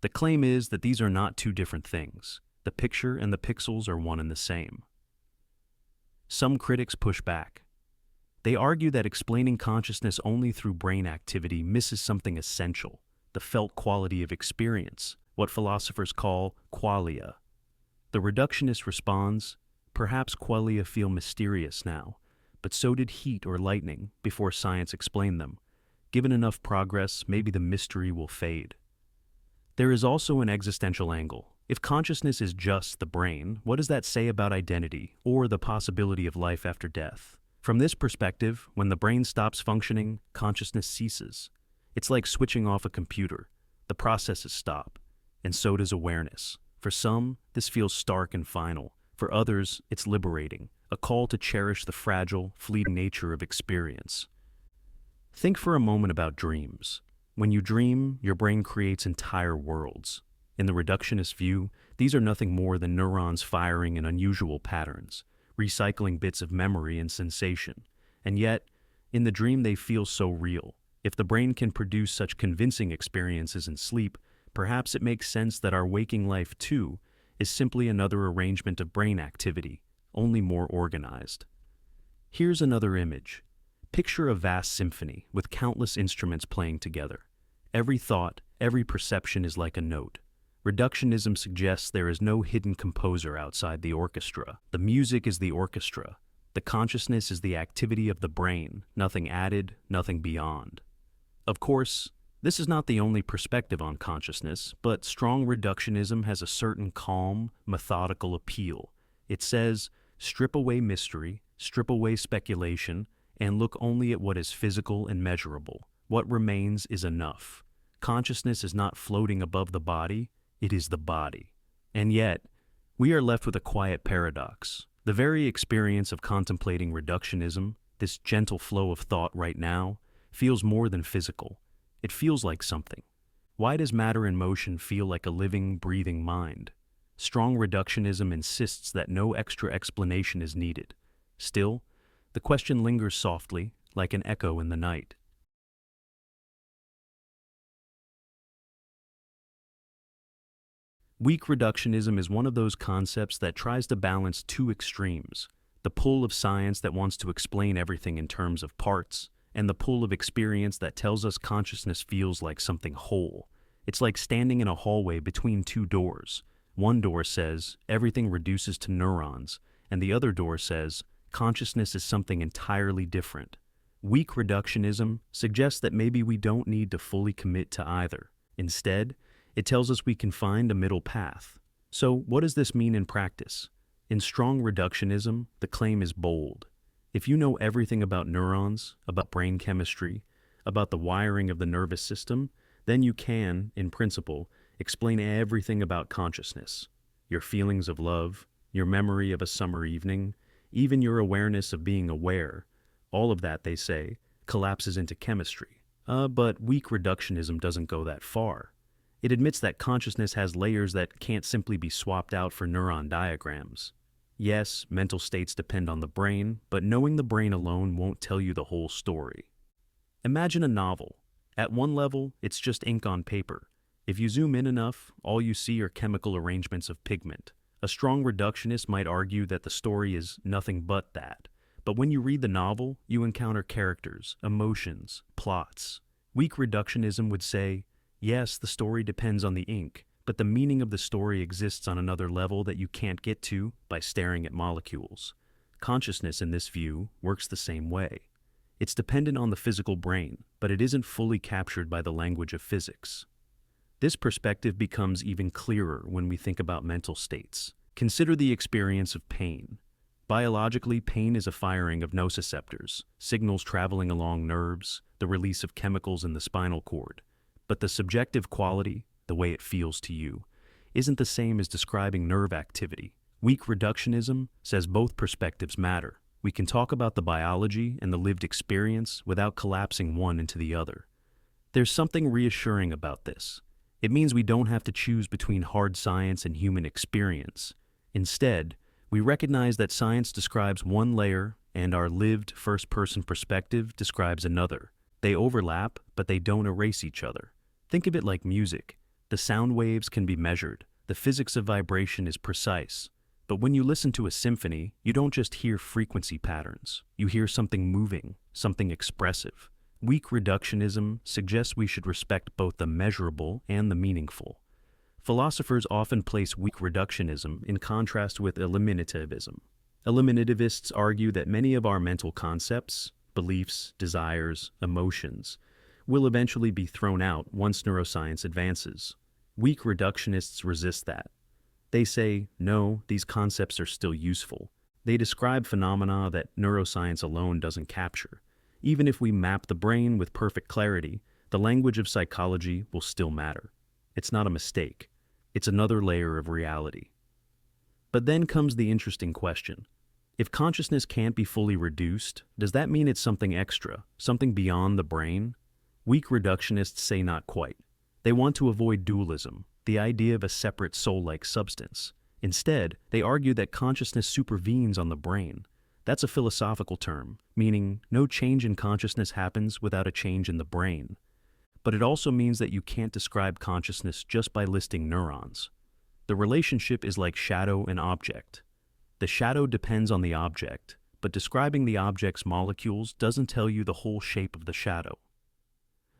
The claim is that these are not two different things. The picture and the pixels are one and the same. Some critics push back. They argue that explaining consciousness only through brain activity misses something essential, the felt quality of experience, what philosophers call qualia. The reductionist responds, perhaps qualia feel mysterious now, but so did heat or lightning before science explained them. Given enough progress, maybe the mystery will fade. There is also an existential angle. If consciousness is just the brain, what does that say about identity or the possibility of life after death? From this perspective, when the brain stops functioning, consciousness ceases. It's like switching off a computer. The processes stop, and so does awareness. For some, this feels stark and final. For others, it's liberating, a call to cherish the fragile, fleeting nature of experience. Think for a moment about dreams. When you dream, your brain creates entire worlds. In the reductionist view, these are nothing more than neurons firing in unusual patterns, recycling bits of memory and sensation. And yet, in the dream they feel so real. If the brain can produce such convincing experiences in sleep, perhaps it makes sense that our waking life, too, is simply another arrangement of brain activity, only more organized. Here's another image. Picture a vast symphony with countless instruments playing together. Every thought, every perception is like a note. Reductionism suggests there is no hidden composer outside the orchestra. The music is the orchestra. The consciousness is the activity of the brain, nothing added, nothing beyond. Of course, this is not the only perspective on consciousness, but strong reductionism has a certain calm, methodical appeal. It says, strip away mystery, strip away speculation, and look only at what is physical and measurable. What remains is enough. Consciousness is not floating above the body, it is the body. And yet, we are left with a quiet paradox. The very experience of contemplating reductionism, this gentle flow of thought right now, feels more than physical. It feels like something. Why does matter in motion feel like a living, breathing mind? Strong reductionism insists that no extra explanation is needed. Still, the question lingers softly, like an echo in the night. Weak reductionism is one of those concepts that tries to balance two extremes: the pull of science that wants to explain everything in terms of parts, and the pull of experience that tells us consciousness feels like something whole. It's like standing in a hallway between two doors. One door says, everything reduces to neurons, and the other door says, consciousness is something entirely different. Weak reductionism suggests that maybe we don't need to fully commit to either. Instead, it tells us we can find a middle path. So, what does this mean in practice? In strong reductionism, the claim is bold. If you know everything about neurons, about brain chemistry, about the wiring of the nervous system, then you can, in principle, explain everything about consciousness. Your feelings of love, your memory of a summer evening, even your awareness of being aware, all of that, they say, collapses into chemistry. But weak reductionism doesn't go that far. It admits that consciousness has layers that can't simply be swapped out for neuron diagrams. Yes, mental states depend on the brain, but knowing the brain alone won't tell you the whole story. Imagine a novel. At one level, it's just ink on paper. If you zoom in enough, all you see are chemical arrangements of pigment. A strong reductionist might argue that the story is nothing but that. But when you read the novel, you encounter characters, emotions, plots. Weak reductionism would say, yes, the story depends on the ink, but the meaning of the story exists on another level that you can't get to by staring at molecules. Consciousness, in this view, works the same way. It's dependent on the physical brain, but it isn't fully captured by the language of physics. This perspective becomes even clearer when we think about mental states. Consider the experience of pain. Biologically, pain is a firing of nociceptors, signals traveling along nerves, the release of chemicals in the spinal cord. But the subjective quality, the way it feels to you, isn't the same as describing nerve activity. Weak reductionism says both perspectives matter. We can talk about the biology and the lived experience without collapsing one into the other. There's something reassuring about this. It means we don't have to choose between hard science and human experience. Instead, we recognize that science describes one layer and our lived first-person perspective describes another. They overlap, but they don't erase each other. Think of it like music. The sound waves can be measured. The physics of vibration is precise. But when you listen to a symphony, you don't just hear frequency patterns. You hear something moving, something expressive. Weak reductionism suggests we should respect both the measurable and the meaningful. Philosophers often place weak reductionism in contrast with eliminativism. Eliminativists argue that many of our mental concepts, beliefs, desires, emotions, will eventually be thrown out once neuroscience advances. Weak reductionists resist that. They say, no, these concepts are still useful. They describe phenomena that neuroscience alone doesn't capture. Even if we map the brain with perfect clarity, the language of psychology will still matter. It's not a mistake. It's another layer of reality. But then comes the interesting question. If consciousness can't be fully reduced, does that mean it's something extra, something beyond the brain? Weak reductionists say not quite. They want to avoid dualism, the idea of a separate soul-like substance. Instead, they argue that consciousness supervenes on the brain. That's a philosophical term, meaning no change in consciousness happens without a change in the brain. But it also means that you can't describe consciousness just by listing neurons. The relationship is like shadow and object. The shadow depends on the object, but describing the object's molecules doesn't tell you the whole shape of the shadow.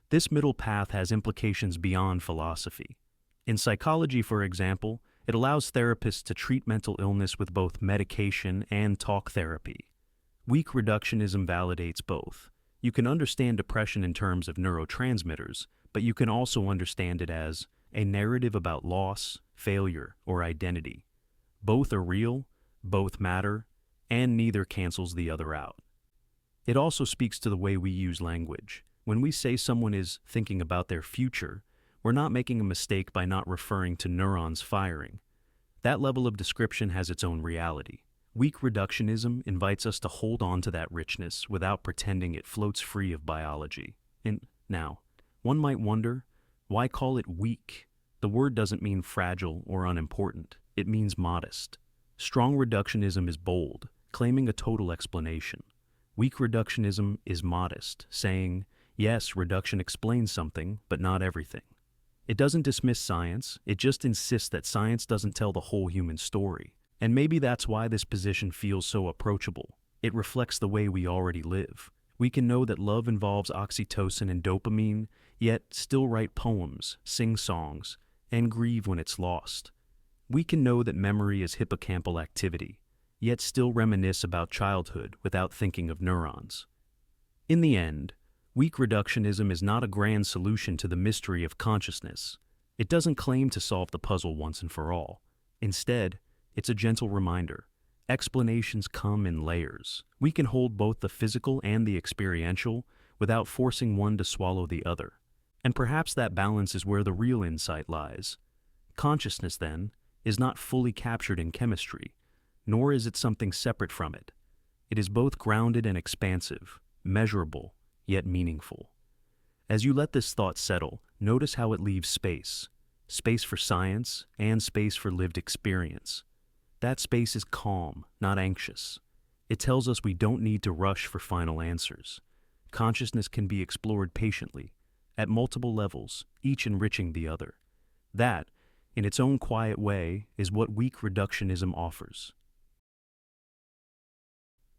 This middle path has implications beyond philosophy. In psychology, for example, it allows therapists to treat mental illness with both medication and talk therapy. Weak reductionism validates both. You can understand depression in terms of neurotransmitters, but you can also understand it as a narrative about loss, failure, or identity. Both are real, both matter, and neither cancels the other out. It also speaks to the way we use language. When we say someone is thinking about their future, we're not making a mistake by not referring to neurons firing. That level of description has its own reality. Weak reductionism invites us to hold on to that richness without pretending it floats free of biology. And now, one might wonder, why call it weak? The word doesn't mean fragile or unimportant. It means modest. Strong reductionism is bold, claiming a total explanation. Weak reductionism is modest, saying, yes, reduction explains something, but not everything. It doesn't dismiss science, it just insists that science doesn't tell the whole human story. And maybe that's why this position feels so approachable. It reflects the way we already live. We can know that love involves oxytocin and dopamine, yet still write poems, sing songs, and grieve when it's lost. We can know that memory is hippocampal activity, yet still reminisce about childhood without thinking of neurons. In the end, weak reductionism is not a grand solution to the mystery of consciousness. It doesn't claim to solve the puzzle once and for all. Instead, it's a gentle reminder. Explanations come in layers. We can hold both the physical and the experiential without forcing one to swallow the other. And perhaps that balance is where the real insight lies. Consciousness, then, is not fully captured in chemistry, nor is it something separate from it. It is both grounded and expansive, measurable, yet meaningful. As you let this thought settle, notice how it leaves space. Space for science and space for lived experience. That space is calm, not anxious. It tells us we don't need to rush for final answers. Consciousness can be explored patiently, at multiple levels, each enriching the other. That, in its own quiet way, is what weak reductionism offers.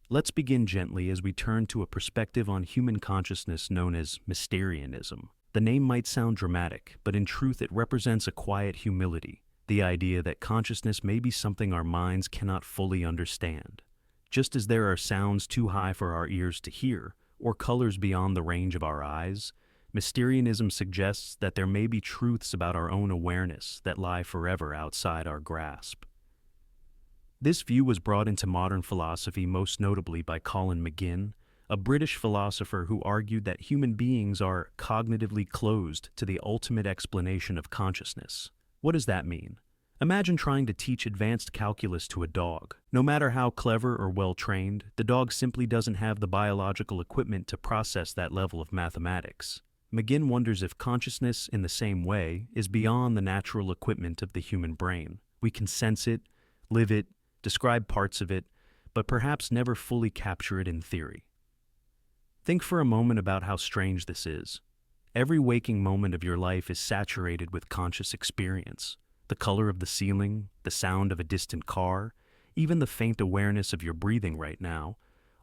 Let's begin gently as we turn to a perspective on human consciousness known as Mysterianism. The name might sound dramatic, but in truth it represents a quiet humility, the idea that consciousness may be something our minds cannot fully understand. Just as there are sounds too high for our ears to hear, or colors beyond the range of our eyes, Mysterianism suggests that there may be truths about our own awareness that lie forever outside our grasp. This view was brought into modern philosophy most notably by Colin McGinn, a British philosopher who argued that human beings are cognitively closed to the ultimate explanation of consciousness. What does that mean? Imagine trying to teach advanced calculus to a dog. No matter how clever or well-trained, the dog simply doesn't have the biological equipment to process that level of mathematics. McGinn wonders if consciousness, in the same way, is beyond the natural equipment of the human brain. We can sense it, live it, describe parts of it, but perhaps never fully capture it in theory. Think for a moment about how strange this is. Every waking moment of your life is saturated with conscious experience. The color of the ceiling, the sound of a distant car, even the faint awareness of your breathing right now,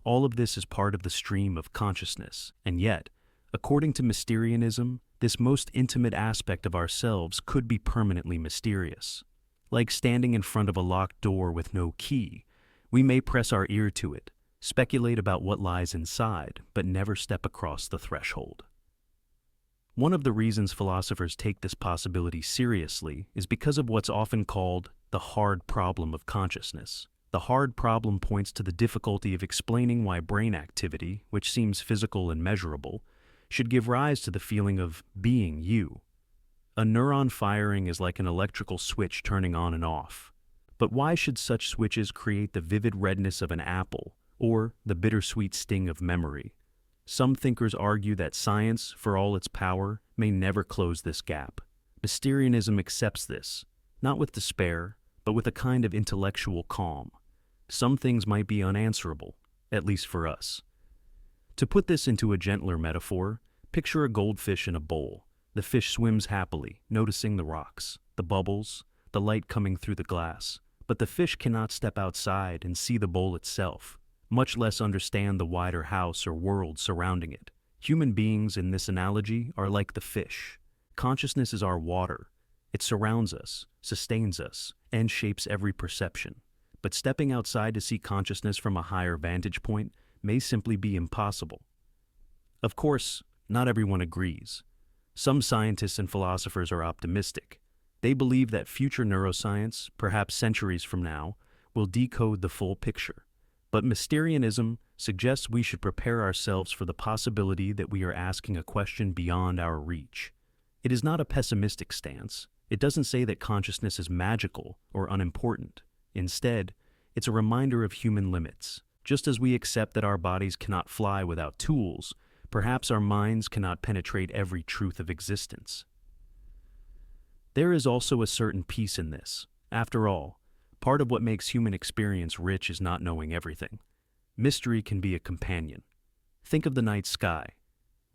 all of this is part of the stream of consciousness. And yet, according to Mysterianism, this most intimate aspect of ourselves could be permanently mysterious. Like standing in front of a locked door with no key, we may press our ear to it, speculate about what lies inside, but never step across the threshold. One of the reasons philosophers take this possibility seriously is because of what's often called the hard problem of consciousness. The hard problem points to the difficulty of explaining why brain activity, which seems physical and measurable, should give rise to the feeling of being you. A neuron firing is like an electrical switch turning on and off. But why should such switches create the vivid redness of an apple or the bittersweet sting of memory? Some thinkers argue that science, for all its power, may never close this gap. Mysterianism accepts this, not with despair, but with a kind of intellectual calm. Some things might be unanswerable, at least for us. To put this into a gentler metaphor, picture a goldfish in a bowl. The fish swims happily, noticing the rocks, the bubbles, the light coming through the glass. But the fish cannot step outside and see the bowl itself, much less understand the wider house or world surrounding it. Human beings, in this analogy, are like the fish. Consciousness is our water. It surrounds us, sustains us, and shapes every perception. But stepping outside to see consciousness from a higher vantage point may simply be impossible. Of course, not everyone agrees. Some scientists and philosophers are optimistic. They believe that future neuroscience, perhaps centuries from now, will decode the full picture. But Mysterianism suggests we should prepare ourselves for the possibility that we are asking a question beyond our reach. It is not a pessimistic stance. It doesn't say that consciousness is magical or unimportant. Instead, it's a reminder of human limits. Just as we accept that our bodies cannot fly without tools, perhaps our minds cannot penetrate every truth of existence. There is also a certain peace in this. After all, part of what makes human experience rich is not knowing everything. Mystery can be a companion. Think of the night sky.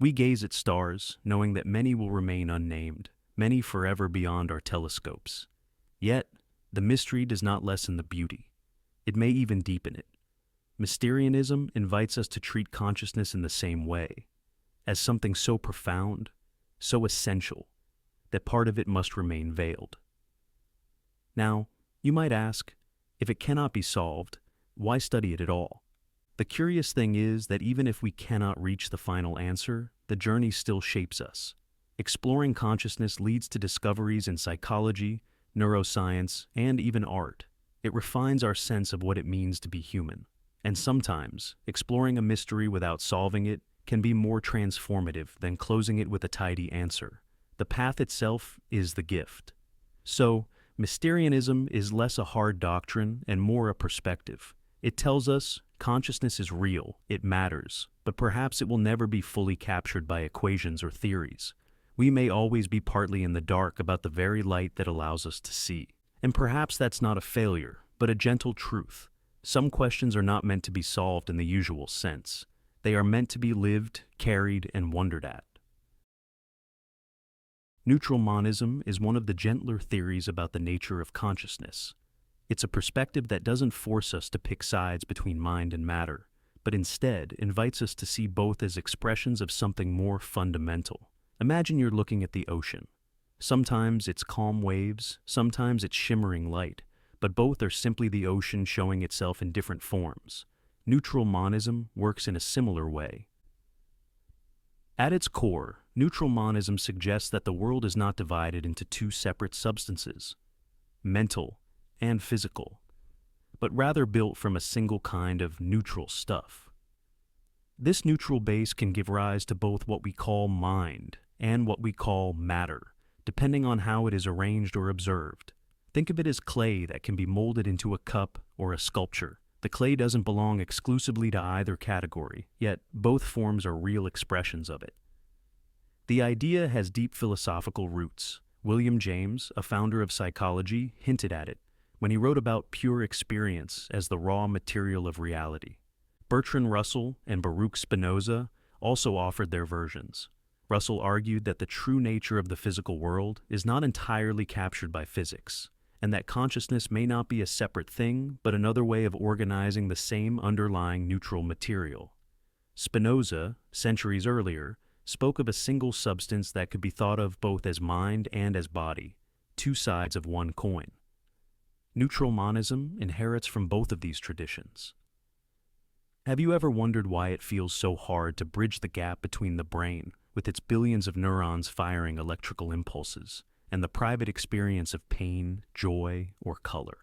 We gaze at stars, knowing that many will remain unnamed, many forever beyond our telescopes. Yet, the mystery does not lessen the beauty. It may even deepen it. Mysterianism invites us to treat consciousness in the same way, as something so profound, so essential, that part of it must remain veiled. Now, you might ask, if it cannot be solved, why study it at all? The curious thing is that even if we cannot reach the final answer, the journey still shapes us. Exploring consciousness leads to discoveries in psychology, neuroscience, and even art. It refines our sense of what it means to be human. And sometimes, exploring a mystery without solving it can be more transformative than closing it with a tidy answer. The path itself is the gift. So, Mysterianism is less a hard doctrine and more a perspective. It tells us consciousness is real, it matters, but perhaps it will never be fully captured by equations or theories. We may always be partly in the dark about the very light that allows us to see. And perhaps that's not a failure, but a gentle truth. Some questions are not meant to be solved in the usual sense. They are meant to be lived, carried, and wondered at. Neutral monism is one of the gentler theories about the nature of consciousness. It's a perspective that doesn't force us to pick sides between mind and matter, but instead invites us to see both as expressions of something more fundamental. Imagine you're looking at the ocean. Sometimes it's calm waves, sometimes it's shimmering light, but both are simply the ocean showing itself in different forms. Neutral monism works in a similar way. At its core, Neutral monism suggests that the world is not divided into two separate substances, mental and physical, but rather built from a single kind of neutral stuff. This neutral base can give rise to both what we call mind and what we call matter, depending on how it is arranged or observed. Think of it as clay that can be molded into a cup or a sculpture. The clay doesn't belong exclusively to either category, yet both forms are real expressions of it. The idea has deep philosophical roots. William James, a founder of psychology, hinted at it when he wrote about pure experience as the raw material of reality. Bertrand Russell and Baruch Spinoza also offered their versions. Russell argued that the true nature of the physical world is not entirely captured by physics, and that consciousness may not be a separate thing, but another way of organizing the same underlying neutral material. Spinoza, centuries earlier, spoke of a single substance that could be thought of both as mind and as body, two sides of one coin. Neutral monism inherits from both of these traditions. Have you ever wondered why it feels so hard to bridge the gap between the brain, with its billions of neurons firing electrical impulses, and the private experience of pain, joy, or color?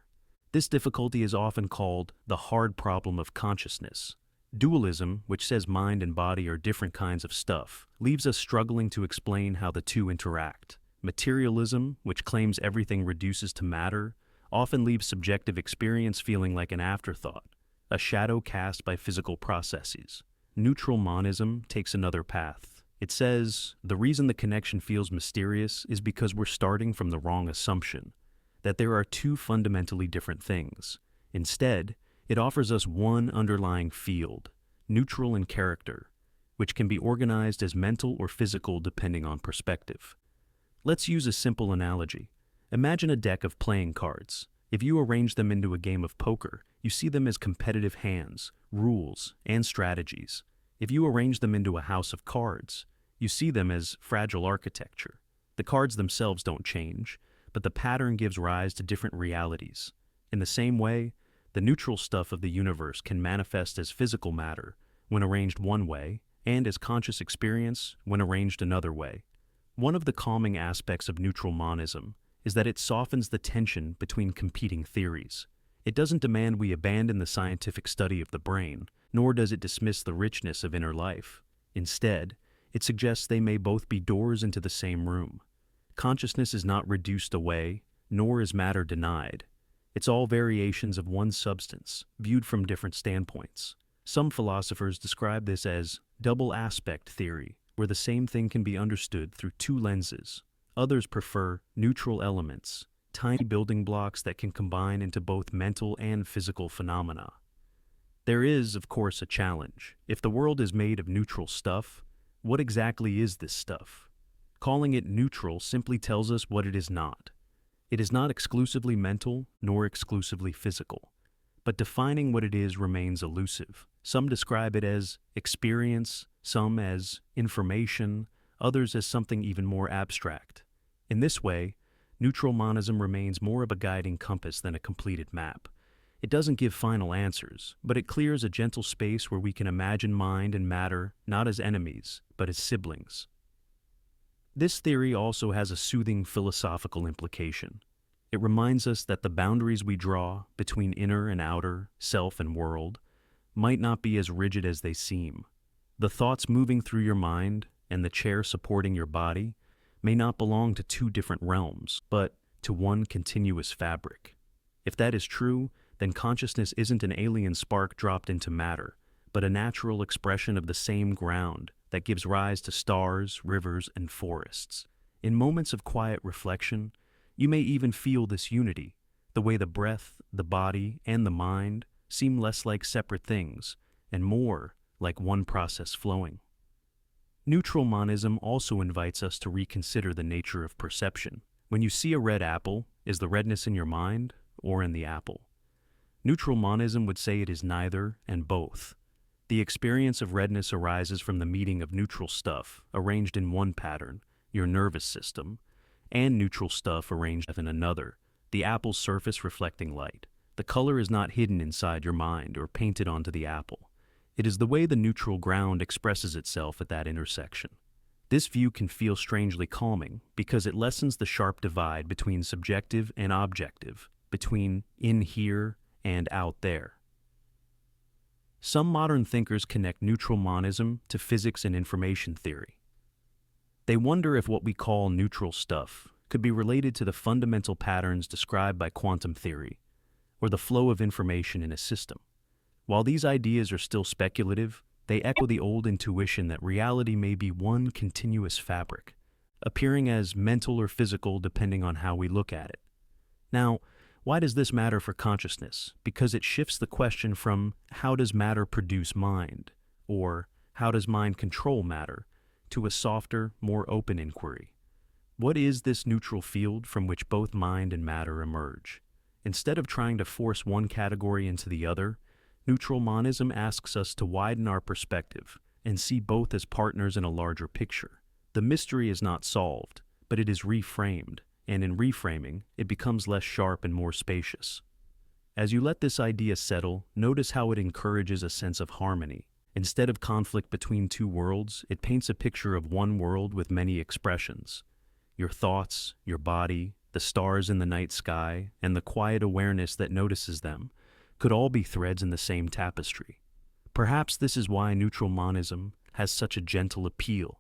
This difficulty is often called the hard problem of consciousness. Dualism, which says mind and body are different kinds of stuff, leaves us struggling to explain how the two interact. Materialism, which claims everything reduces to matter, often leaves subjective experience feeling like an afterthought, a shadow cast by physical processes. Neutral monism takes another path. It says, the reason the connection feels mysterious is because we're starting from the wrong assumption, that there are two fundamentally different things. Instead, it offers us one underlying field, neutral in character, which can be organized as mental or physical depending on perspective. Let's use a simple analogy. Imagine a deck of playing cards. If you arrange them into a game of poker, you see them as competitive hands, rules, and strategies. If you arrange them into a house of cards, you see them as fragile architecture. The cards themselves don't change, but the pattern gives rise to different realities. In the same way, the neutral stuff of the universe can manifest as physical matter when arranged one way, and as conscious experience when arranged another way. One of the calming aspects of neutral monism is that it softens the tension between competing theories. It doesn't demand we abandon the scientific study of the brain, nor does it dismiss the richness of inner life. Instead, it suggests they may both be doors into the same room. Consciousness is not reduced away, nor is matter denied. It's all variations of one substance, viewed from different standpoints. Some philosophers describe this as double aspect theory, where the same thing can be understood through two lenses. Others prefer neutral elements, tiny building blocks that can combine into both mental and physical phenomena. There is, of course, a challenge. If the world is made of neutral stuff, what exactly is this stuff? Calling it neutral simply tells us what it is not. It is not exclusively mental, nor exclusively physical. But defining what it is remains elusive. Some describe it as experience, some as information, others as something even more abstract. In this way, neutral monism remains more of a guiding compass than a completed map. It doesn't give final answers, but it clears a gentle space where we can imagine mind and matter not as enemies, but as siblings. This theory also has a soothing philosophical implication. It reminds us that the boundaries we draw between inner and outer, self and world, might not be as rigid as they seem. The thoughts moving through your mind and the chair supporting your body may not belong to two different realms, but to one continuous fabric. If that is true, then consciousness isn't an alien spark dropped into matter, but a natural expression of the same ground that gives rise to stars, rivers, and forests. In moments of quiet reflection, you may even feel this unity, the way the breath, the body, and the mind seem less like separate things, and more like one process flowing. Neutral monism also invites us to reconsider the nature of perception. When you see a red apple, is the redness in your mind or in the apple? Neutral monism would say it is neither and both. The experience of redness arises from the meeting of neutral stuff arranged in one pattern, your nervous system, and neutral stuff arranged in another, the apple's surface reflecting light. The color is not hidden inside your mind or painted onto the apple. It is the way the neutral ground expresses itself at that intersection. This view can feel strangely calming because it lessens the sharp divide between subjective and objective, between in here and out there. Some modern thinkers connect neutral monism to physics and information theory. They wonder if what we call neutral stuff could be related to the fundamental patterns described by quantum theory, or the flow of information in a system. While these ideas are still speculative, they echo the old intuition that reality may be one continuous fabric, appearing as mental or physical depending on how we look at it. Now, why does this matter for consciousness? Because it shifts the question from how does matter produce mind, or how does mind control matter, to a softer, more open inquiry. What is this neutral field from which both mind and matter emerge? Instead of trying to force one category into the other, neutral monism asks us to widen our perspective and see both as partners in a larger picture. The mystery is not solved, but it is reframed, and in reframing, it becomes less sharp and more spacious. As you let this idea settle, notice how it encourages a sense of harmony. Instead of conflict between two worlds, it paints a picture of one world with many expressions. Your thoughts, your body, the stars in the night sky, and the quiet awareness that notices them could all be threads in the same tapestry. Perhaps this is why neutral monism has such a gentle appeal.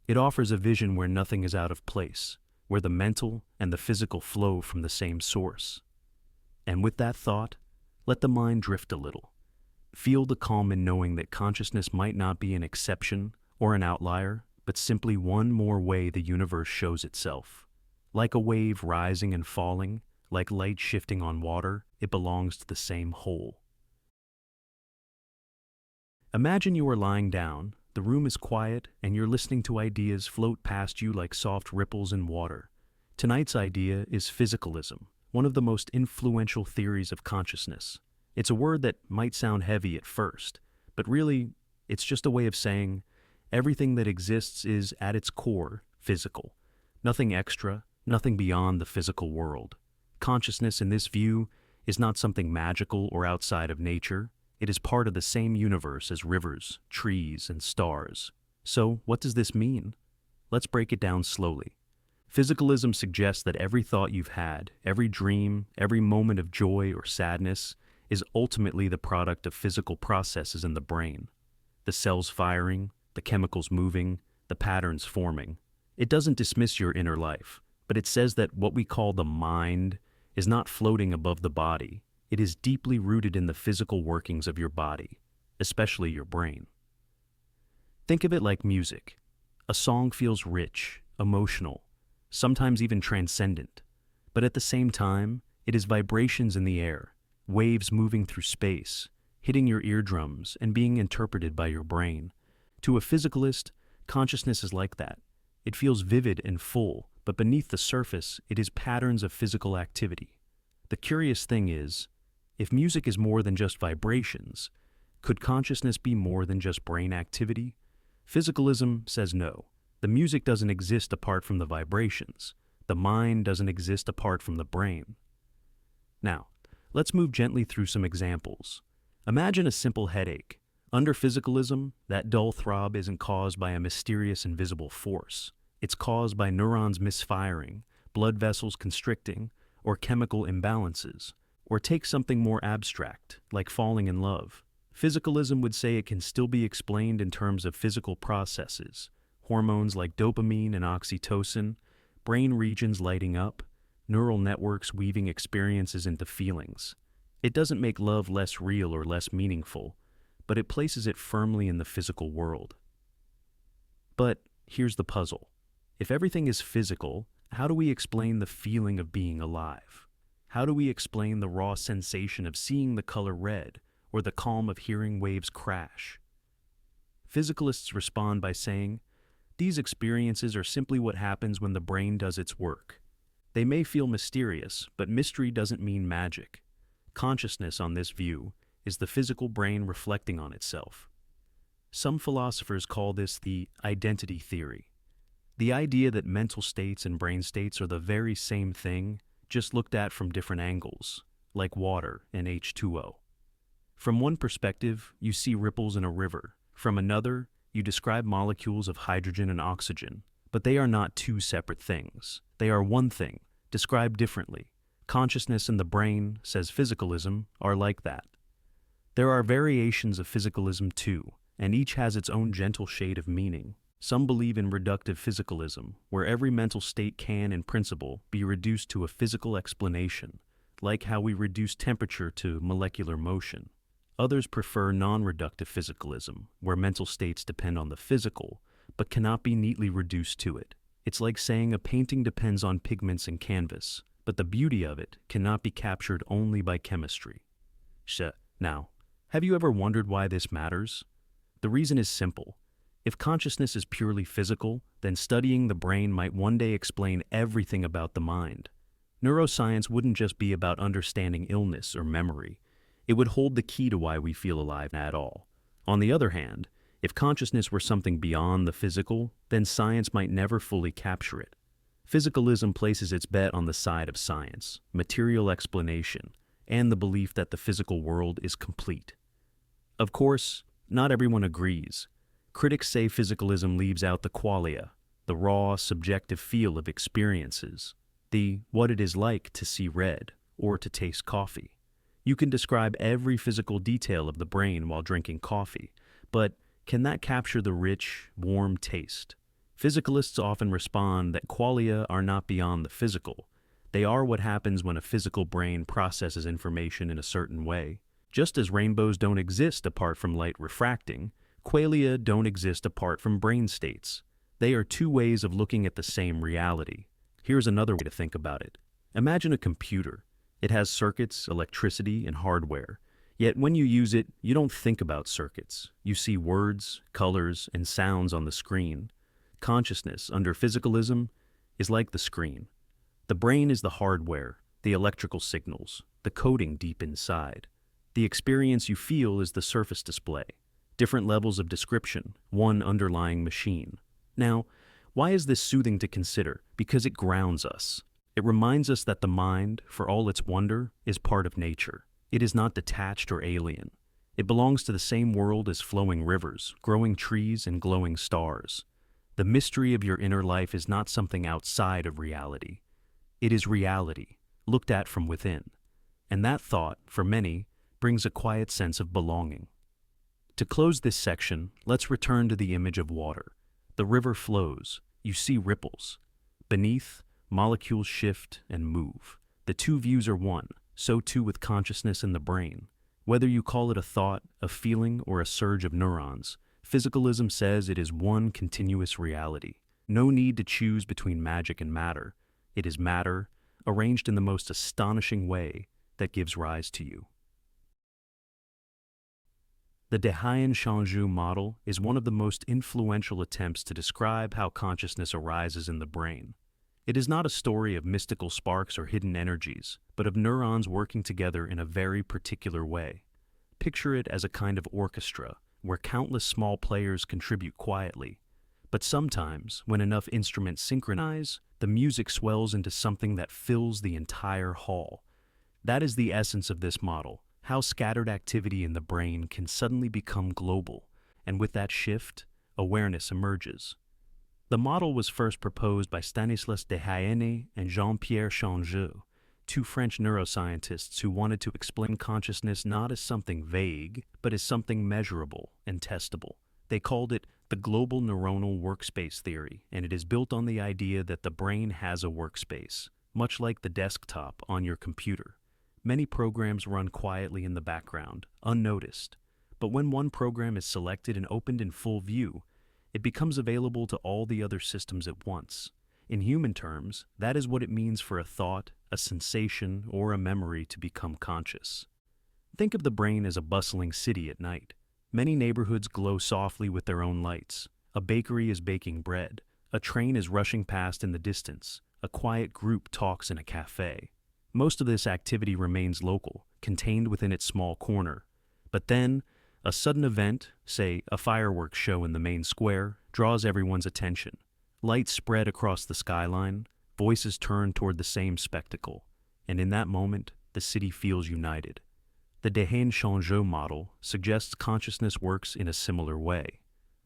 It offers a vision where nothing is out of place, where the mental and the physical flow from the same source. And with that thought, let the mind drift a little. Feel the calm in knowing that consciousness might not be an exception or an outlier, but simply one more way the universe shows itself. Like a wave rising and falling, like light shifting on water, it belongs to the same whole. Imagine you are lying down, the room is quiet, and you're listening to ideas float past you like soft ripples in water. Tonight's idea is Physicalism, one of the most influential theories of consciousness. It's a word that might sound heavy at first, but really, it's just a way of saying everything that exists is, at its core, physical. Nothing extra, nothing beyond the physical world. Consciousness in this view is not something magical or outside of nature. It is part of the same universe as rivers, trees, and stars. So, what does this mean? Let's break it down slowly. Physicalism suggests that every thought you've had, every dream, every moment of joy or sadness is ultimately the product of physical processes in the brain. The cells firing, the chemicals moving, the patterns forming. It doesn't dismiss your inner life, but it says that what we call the mind is not floating above the body. It is deeply rooted in the physical workings of your body, especially your brain. Think of it like music. A song feels rich, emotional, sometimes even transcendent, but at the same time, it is vibrations in the air, waves moving through space, hitting your eardrums and being interpreted by your brain. To a physicalist, consciousness is like that. It feels vivid and full, but beneath the surface, it is patterns of physical activity. The curious thing is, if music is more than just vibrations, could consciousness be more than just brain activity? Physicalism says no. The music doesn't exist apart from the vibrations. The mind doesn't exist apart from the brain. Now, let's move gently through some examples. Imagine a simple headache. Under physicalism, that dull throb isn't caused by a mysterious invisible force. It's caused by neurons misfiring, blood vessels constricting, or chemical imbalances. Or take something more abstract, like falling in love. Physicalism would say it can still be explained in terms of physical processes, hormones like dopamine and oxytocin, brain regions lighting up, neural networks weaving experiences into feelings. It doesn't make love less real or less meaningful, but it places it firmly in the physical world. But here's the puzzle. If everything is physical, how do we explain the feeling of being alive? How do we explain the raw sensation of seeing the color red or the calm of hearing waves crash? Physicalists respond by saying, these experiences are simply what happens when the brain does its work. They may feel mysterious, but mystery doesn't mean magic. Consciousness, on this view, is the physical brain reflecting on itself. Some philosophers call this the identity theory. The idea that mental states and brain states are the very same thing, just looked at from different angles, like water and H2O. From one perspective, you see ripples in a river. From another, you you describe molecules of hydrogen and oxygen, but they are not two separate things. They are one thing, described differently. Consciousness and the brain, says Physicalism, are like that. There are variations of Physicalism too, and each has its own gentle shade of meaning. Some believe in reductive physicalism, where every mental state can, in principle, be reduced to a physical explanation, like how we reduce temperature to molecular motion. Others prefer non-reductive physicalism, where mental states depend on the physical, but cannot be neatly reduced to it. It's like saying a painting depends on pigments and canvas, but the beauty of it cannot be captured only by chemistry. Now, have you ever wondered why this matters? The reason is simple. If consciousness is purely physical, then studying the brain might one day explain everything about the mind. Neuroscience wouldn't just be about understanding illness or memory. It would hold the key to why we feel alive at all. On the other hand, if consciousness were something beyond the physical, then science might never fully capture it. Physicalism places its bet on the side of science, material explanation, and the belief that the physical world is complete. Of course, not everyone agrees. Critics say physicalism leaves out the qualia, the raw, subjective feel of experiences, the what it is like to see red or to taste coffee. You can describe every physical detail of the brain while drinking coffee, but can that capture the rich, warm taste? Physicalists often respond that qualia are not beyond the physical. They are what happens when a physical brain processes information in a certain way. Just as rainbows don't exist apart from light refracting, qualia don't exist apart from brain states. They are two ways of looking at the same reality. Here's another way to think about it. Imagine a computer. It has circuits, electricity, and hardware. Yet when you use it, you don't think about circuits. You see words, colors, and sounds on the screen. Consciousness, under physicalism, is like the screen. The brain is the hardware, the electrical signals, the coding deep inside. The experience you feel is the surface display. Different levels of description, one underlying machine. Now, why is this soothing to consider? Because it grounds us. It reminds us that the mind, for all its wonder, is part of nature. It is not detached or alien. It belongs to the same world as flowing rivers, growing trees, and glowing stars. The mystery of your inner life is not something outside of reality. It is reality, looked at from within. And that thought, for many, brings a quiet sense of belonging. To close this section, let's return to the image of water. The river flows. You see ripples. Beneath, molecules shift and move. The two views are one, so too with consciousness in the brain. Whether you call it a thought, a feeling, or a surge of neurons, physicalism says it is one continuous reality. No need to choose between magic and matter. It is matter, arranged in the most astonishing way, that gives rise to you. The Dehaene Changeux model is one of the most influential attempts to describe how consciousness arises in the brain. It is not a story of mystical sparks or hidden energies, but of neurons working together in a very particular way. Picture it as a kind of orchestra, where countless small players contribute quietly. But sometimes, when enough instruments synchronize, the music swells into something that fills the entire hall. That is the essence of this model, how scattered activity in the brain can suddenly become global, and with that shift, awareness emerges. The model was first proposed by Stanislas Dehaene and Jean-Pierre Changeux, two French neuroscientists who wanted to explain consciousness not as something vague, but as something measurable and testable. They called it the global neuronal workspace theory, and it is built on the idea that the brain has a workspace, much like the desktop on your computer. Many programs run quietly in the background, unnoticed, but when one program is selected and opened in full view, it becomes available to all the other systems at once. In human terms, that is what it means for a thought, a sensation, or a memory to become conscious. Think of the brain as a bustling city at night. Many neighborhoods glow softly with their own lights. A bakery is baking bread. A train is rushing past in the distance. A quiet group talks in a cafe. Most of this activity remains local, contained within its small corner. But then, a sudden event, say a fireworks show in the main square, draws everyone's attention. Lights spread across the skyline, voices turn toward the same spectacle, and in that moment, the city feels united. The Dehaene Changeux model suggests consciousness works in a similar way.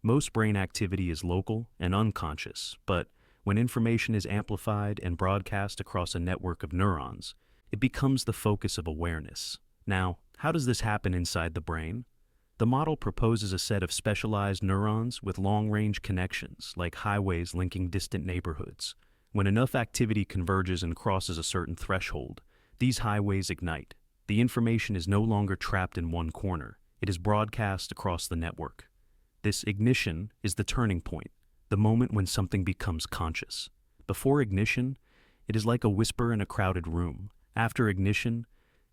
Most brain activity is local and unconscious, but when information is amplified and broadcast across a network of neurons, it becomes the focus of awareness. Now, how does this happen inside the brain? The model proposes a set of specialized neurons with long-range connections, like highways linking distant neighborhoods. When enough activity converges and crosses a certain threshold, these highways ignite. The information is no longer trapped in one corner. It is broadcast across the network. This ignition is the turning point, the moment when something becomes conscious. Before ignition, it is like a whisper in a crowded room. After ignition,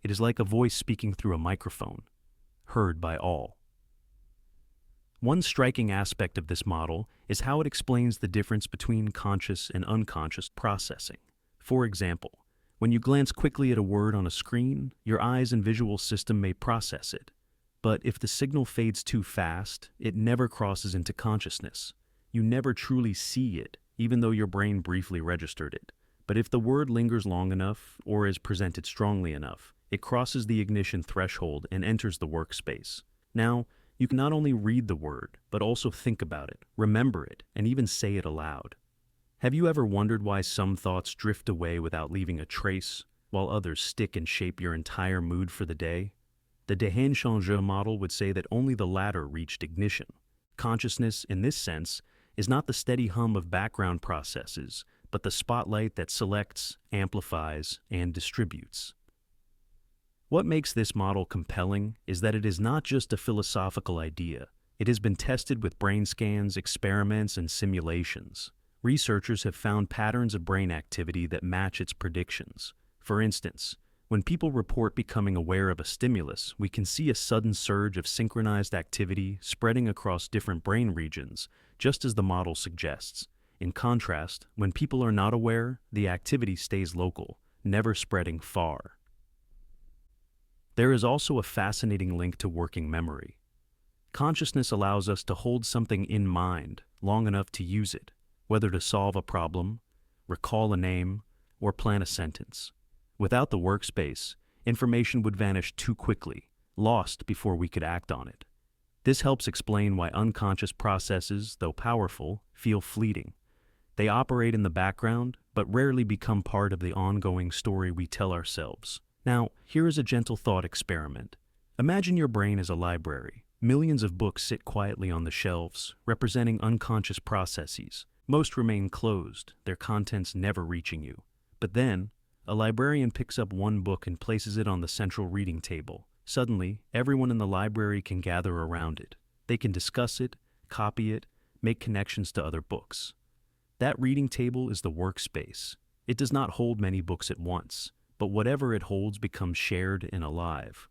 it is like a voice speaking through a microphone, heard by all. One striking aspect of this model is how it explains the difference between conscious and unconscious processing. For example, when you glance quickly at a word on a screen, your eyes and visual system may process it. But if the signal fades too fast, it never crosses into consciousness. You never truly see it, even though your brain briefly registered it. But if the word lingers long enough, or is presented strongly enough, it crosses the ignition threshold and enters the workspace. Now, you can not only read the word, but also think about it, remember it, and even say it aloud. Have you ever wondered why some thoughts drift away without leaving a trace, while others stick and shape your entire mood for the day? The Dehaene Changeux model would say that only the latter reached ignition. Consciousness, in this sense, is not the steady hum of background processes, but the spotlight that selects, amplifies, and distributes. What makes this model compelling is that it is not just a philosophical idea. It has been tested with brain scans, experiments, and simulations. Researchers have found patterns of brain activity that match its predictions. For instance, when people report becoming aware of a stimulus, we can see a sudden surge of synchronized activity spreading across different brain regions, just as the model suggests. In contrast, when people are not aware, the activity stays local, never spreading far. There is also a fascinating link to working memory. Consciousness allows us to hold something in mind long enough to use it, whether to solve a problem, recall a name, or plan a sentence. Without the workspace, information would vanish too quickly, lost before we could act on it. This helps explain why unconscious processes, though powerful, feel fleeting. They operate in the background, but rarely become part of the ongoing story we tell ourselves. Now, here is a gentle thought experiment. Imagine your brain as a library. Millions of books sit quietly on the shelves, representing unconscious processes. Most remain closed, their contents never reaching you. But then, a librarian picks up one book and places it on the central reading table. Suddenly, everyone in the library can gather around it. They can discuss it, copy it, make connections to other books. That reading table is the workspace. It does not hold many books at once, but whatever it holds becomes shared and alive.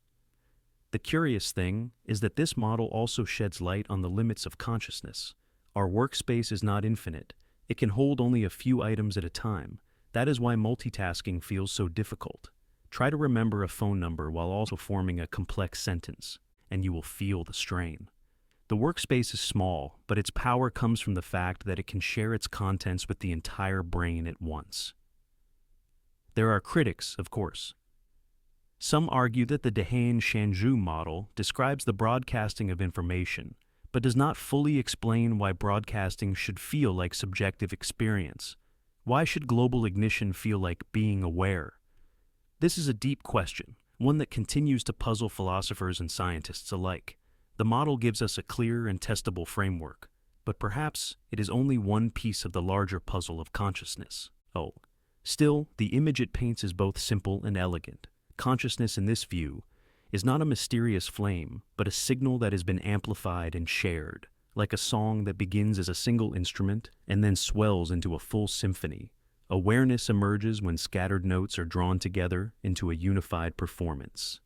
The curious thing is that this model also sheds light on the limits of consciousness. Our workspace is not infinite. It can hold only a few items at a time. That is why multitasking feels so difficult. Try to remember a phone number while also forming a complex sentence, and you will feel the strain. The workspace is small, but its power comes from the fact that it can share its contents with the entire brain at once. There are critics, of course. Some argue that the Dehaene-Changeux model describes the broadcasting of information, but does not fully explain why broadcasting should feel like subjective experience. Why should global ignition feel like being aware? This is a deep question, one that continues to puzzle philosophers and scientists alike. The model gives us a clear and testable framework, but perhaps it is only one piece of the larger puzzle of consciousness. Still, the image it paints is both simple and elegant. Consciousness in this view is not a mysterious flame, but a signal that has been amplified and shared, like a song that begins as a single instrument and then swells into a full symphony. Awareness emerges when scattered notes are drawn together into a unified performance.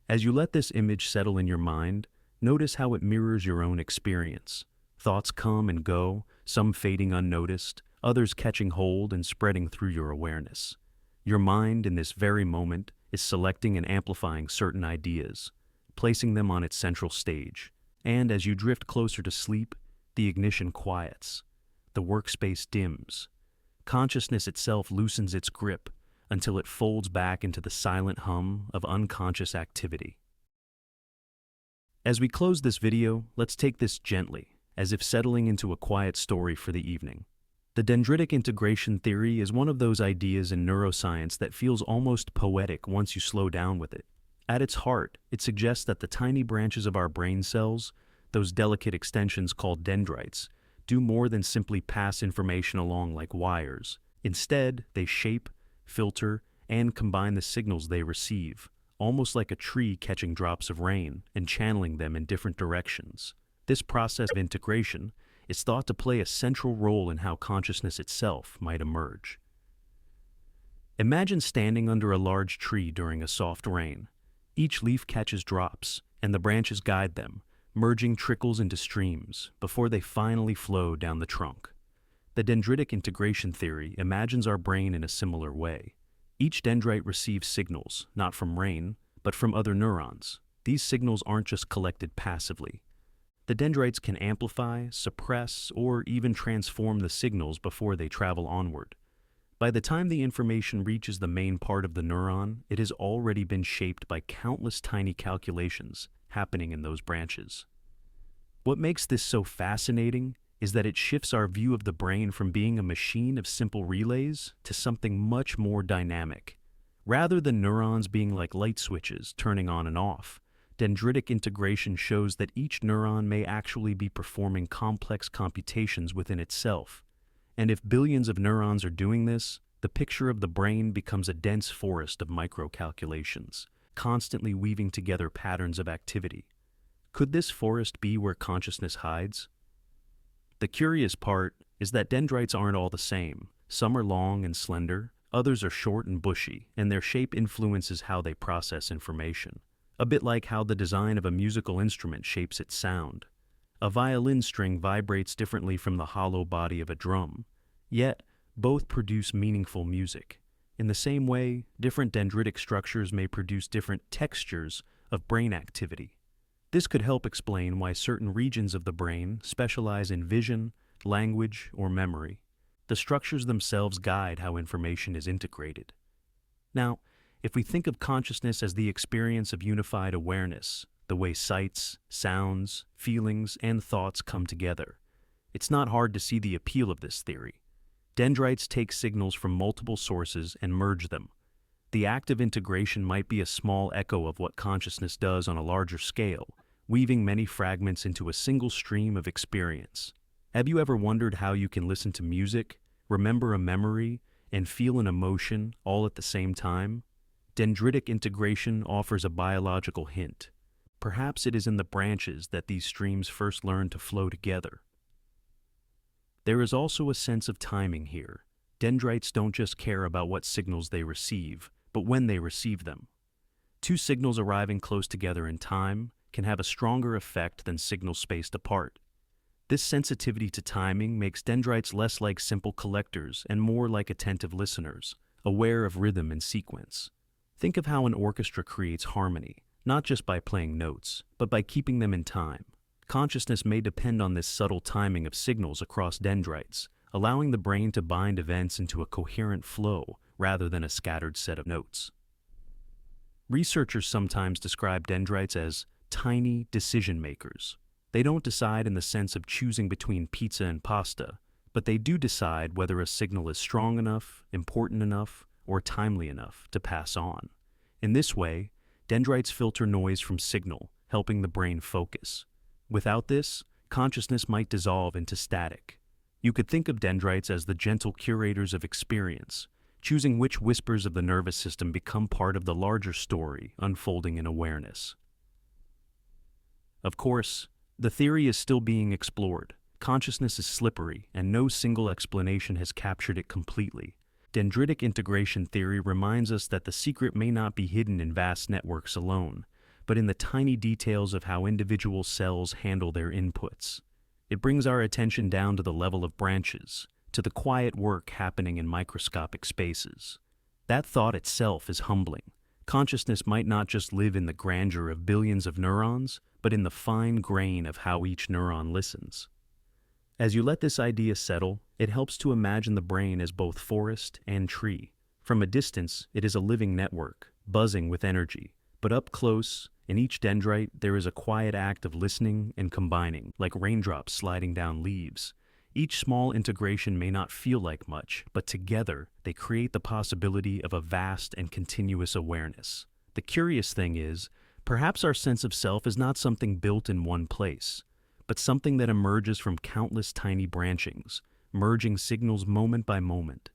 As you let this image settle in your mind, notice how it mirrors your own experience. Thoughts come and go, some fading unnoticed, others catching hold and spreading through your awareness. Your mind, in this very moment, is selecting and amplifying certain ideas, placing them on its central stage. And as you drift closer to sleep, the ignition quiets. The workspace dims. Consciousness itself loosens its grip until it folds back into the silent hum of unconscious activity. As we close this video, let's take this gently. as if settling into a quiet story for the evening. The dendritic integration theory is one of those ideas in neuroscience that feels almost poetic once you slow down with it. At its heart, it suggests that the tiny branches of our brain cells, those delicate extensions called dendrites, do more than simply pass information along like wires. Instead, they shape, filter, and combine the signals they receive, almost like a tree catching drops of rain and channeling them in different directions. This process of integration is thought to play a central role in how consciousness itself might emerge. Imagine standing under a large tree during a soft rain. Each leaf catches drops, and the branches guide them, merging trickles into streams before they finally flow down the trunk. The dendritic integration theory imagines our brain in a similar way. Each dendrite receives signals, not from rain, but from other neurons. These signals aren't just collected passively. The dendrites can amplify, suppress, or even transform the signals before they travel onward. By the time the information reaches the main part of the neuron, it has already been shaped by countless tiny calculations happening in those branches. What makes this so fascinating is that it shifts our view of the brain from being a machine of simple relays to something much more dynamic. Rather than neurons being like light switches turning on and off, dendritic integration shows that each neuron may actually be performing complex computations within itself. And if billions of neurons are doing this, the picture of the brain becomes a dense forest of micro-calculations, constantly weaving together patterns of activity. Could this forest be where consciousness hides? The curious part is that dendrites aren't all the same. Some are long and slender, others are short and bushy, and their shape influences how they process information. A bit like how the design of a musical instrument shapes its sound. A violin string vibrates differently from the hollow body of a drum, yet both produce meaningful music. In the same way, different dendritic structures may produce different textures of brain activity. This could help explain why certain regions of the brain specialize in vision, language, or memory. The structures themselves guide how information is integrated. Now, if we think of consciousness as the experience of unified awareness, the way sights, sounds, feelings, and thoughts come together, it's not hard to see the appeal of this theory. Dendrites take signals from multiple sources and merge them. The act of integration might be a small echo of what consciousness does on a larger scale, weaving many fragments into a single stream of experience. Have you ever wondered how you can listen to music, remember a memory, and feel an emotion all at the same time? Dendritic integration offers a biological hint. Perhaps it is in the branches that these streams first learn to flow together. There is also a sense of timing here. Dendrites don't just care about what signals they receive, but when they receive them. Two signals arriving close together in time can have a stronger effect than signals spaced apart. This sensitivity to timing makes dendrites less like simple collectors and more like attentive listeners, aware of rhythm and sequence. Think of how an orchestra creates harmony, not just by playing notes, but by keeping them in time. Consciousness may depend on this subtle timing of signals across dendrites, allowing the brain to bind events into a coherent flow rather than a scattered set of notes. Researchers sometimes describe dendrites as tiny decision makers. They don't decide in the sense of choosing between pizza and pasta, but they do decide whether a signal is strong enough, important enough, or timely enough to pass on. In this way, dendrites filter noise from signal, helping the brain focus. Without this, consciousness might dissolve into static. You could think of dendrites as the gentle curators of experience, choosing which whispers of the nervous system become part of the larger story unfolding in awareness. Of course, the theory is still being explored. Consciousness is slippery, and no single explanation has captured it completely. Dendritic integration theory reminds us that the secret may not be hidden in vast networks alone, but in the tiny details of how individual cells handle their inputs. It brings our attention down to the level of branches, to the quiet work happening in microscopic spaces. That thought itself is humbling. Consciousness might not just live in the grandeur of billions of neurons, but in the fine grain of how each neuron listens. As you let this idea settle, it helps to imagine the brain as both forest and tree. From a distance, it is a living network, buzzing with energy, but up close, In each dendrite, there is a quiet act of listening and combining, like raindrops sliding down leaves. Each small integration may not feel like much, but together they create the possibility of a vast and continuous awareness. The curious thing is, perhaps our sense of self is not something built in one place, but something that emerges from countless tiny branchings, merging signals moment by moment.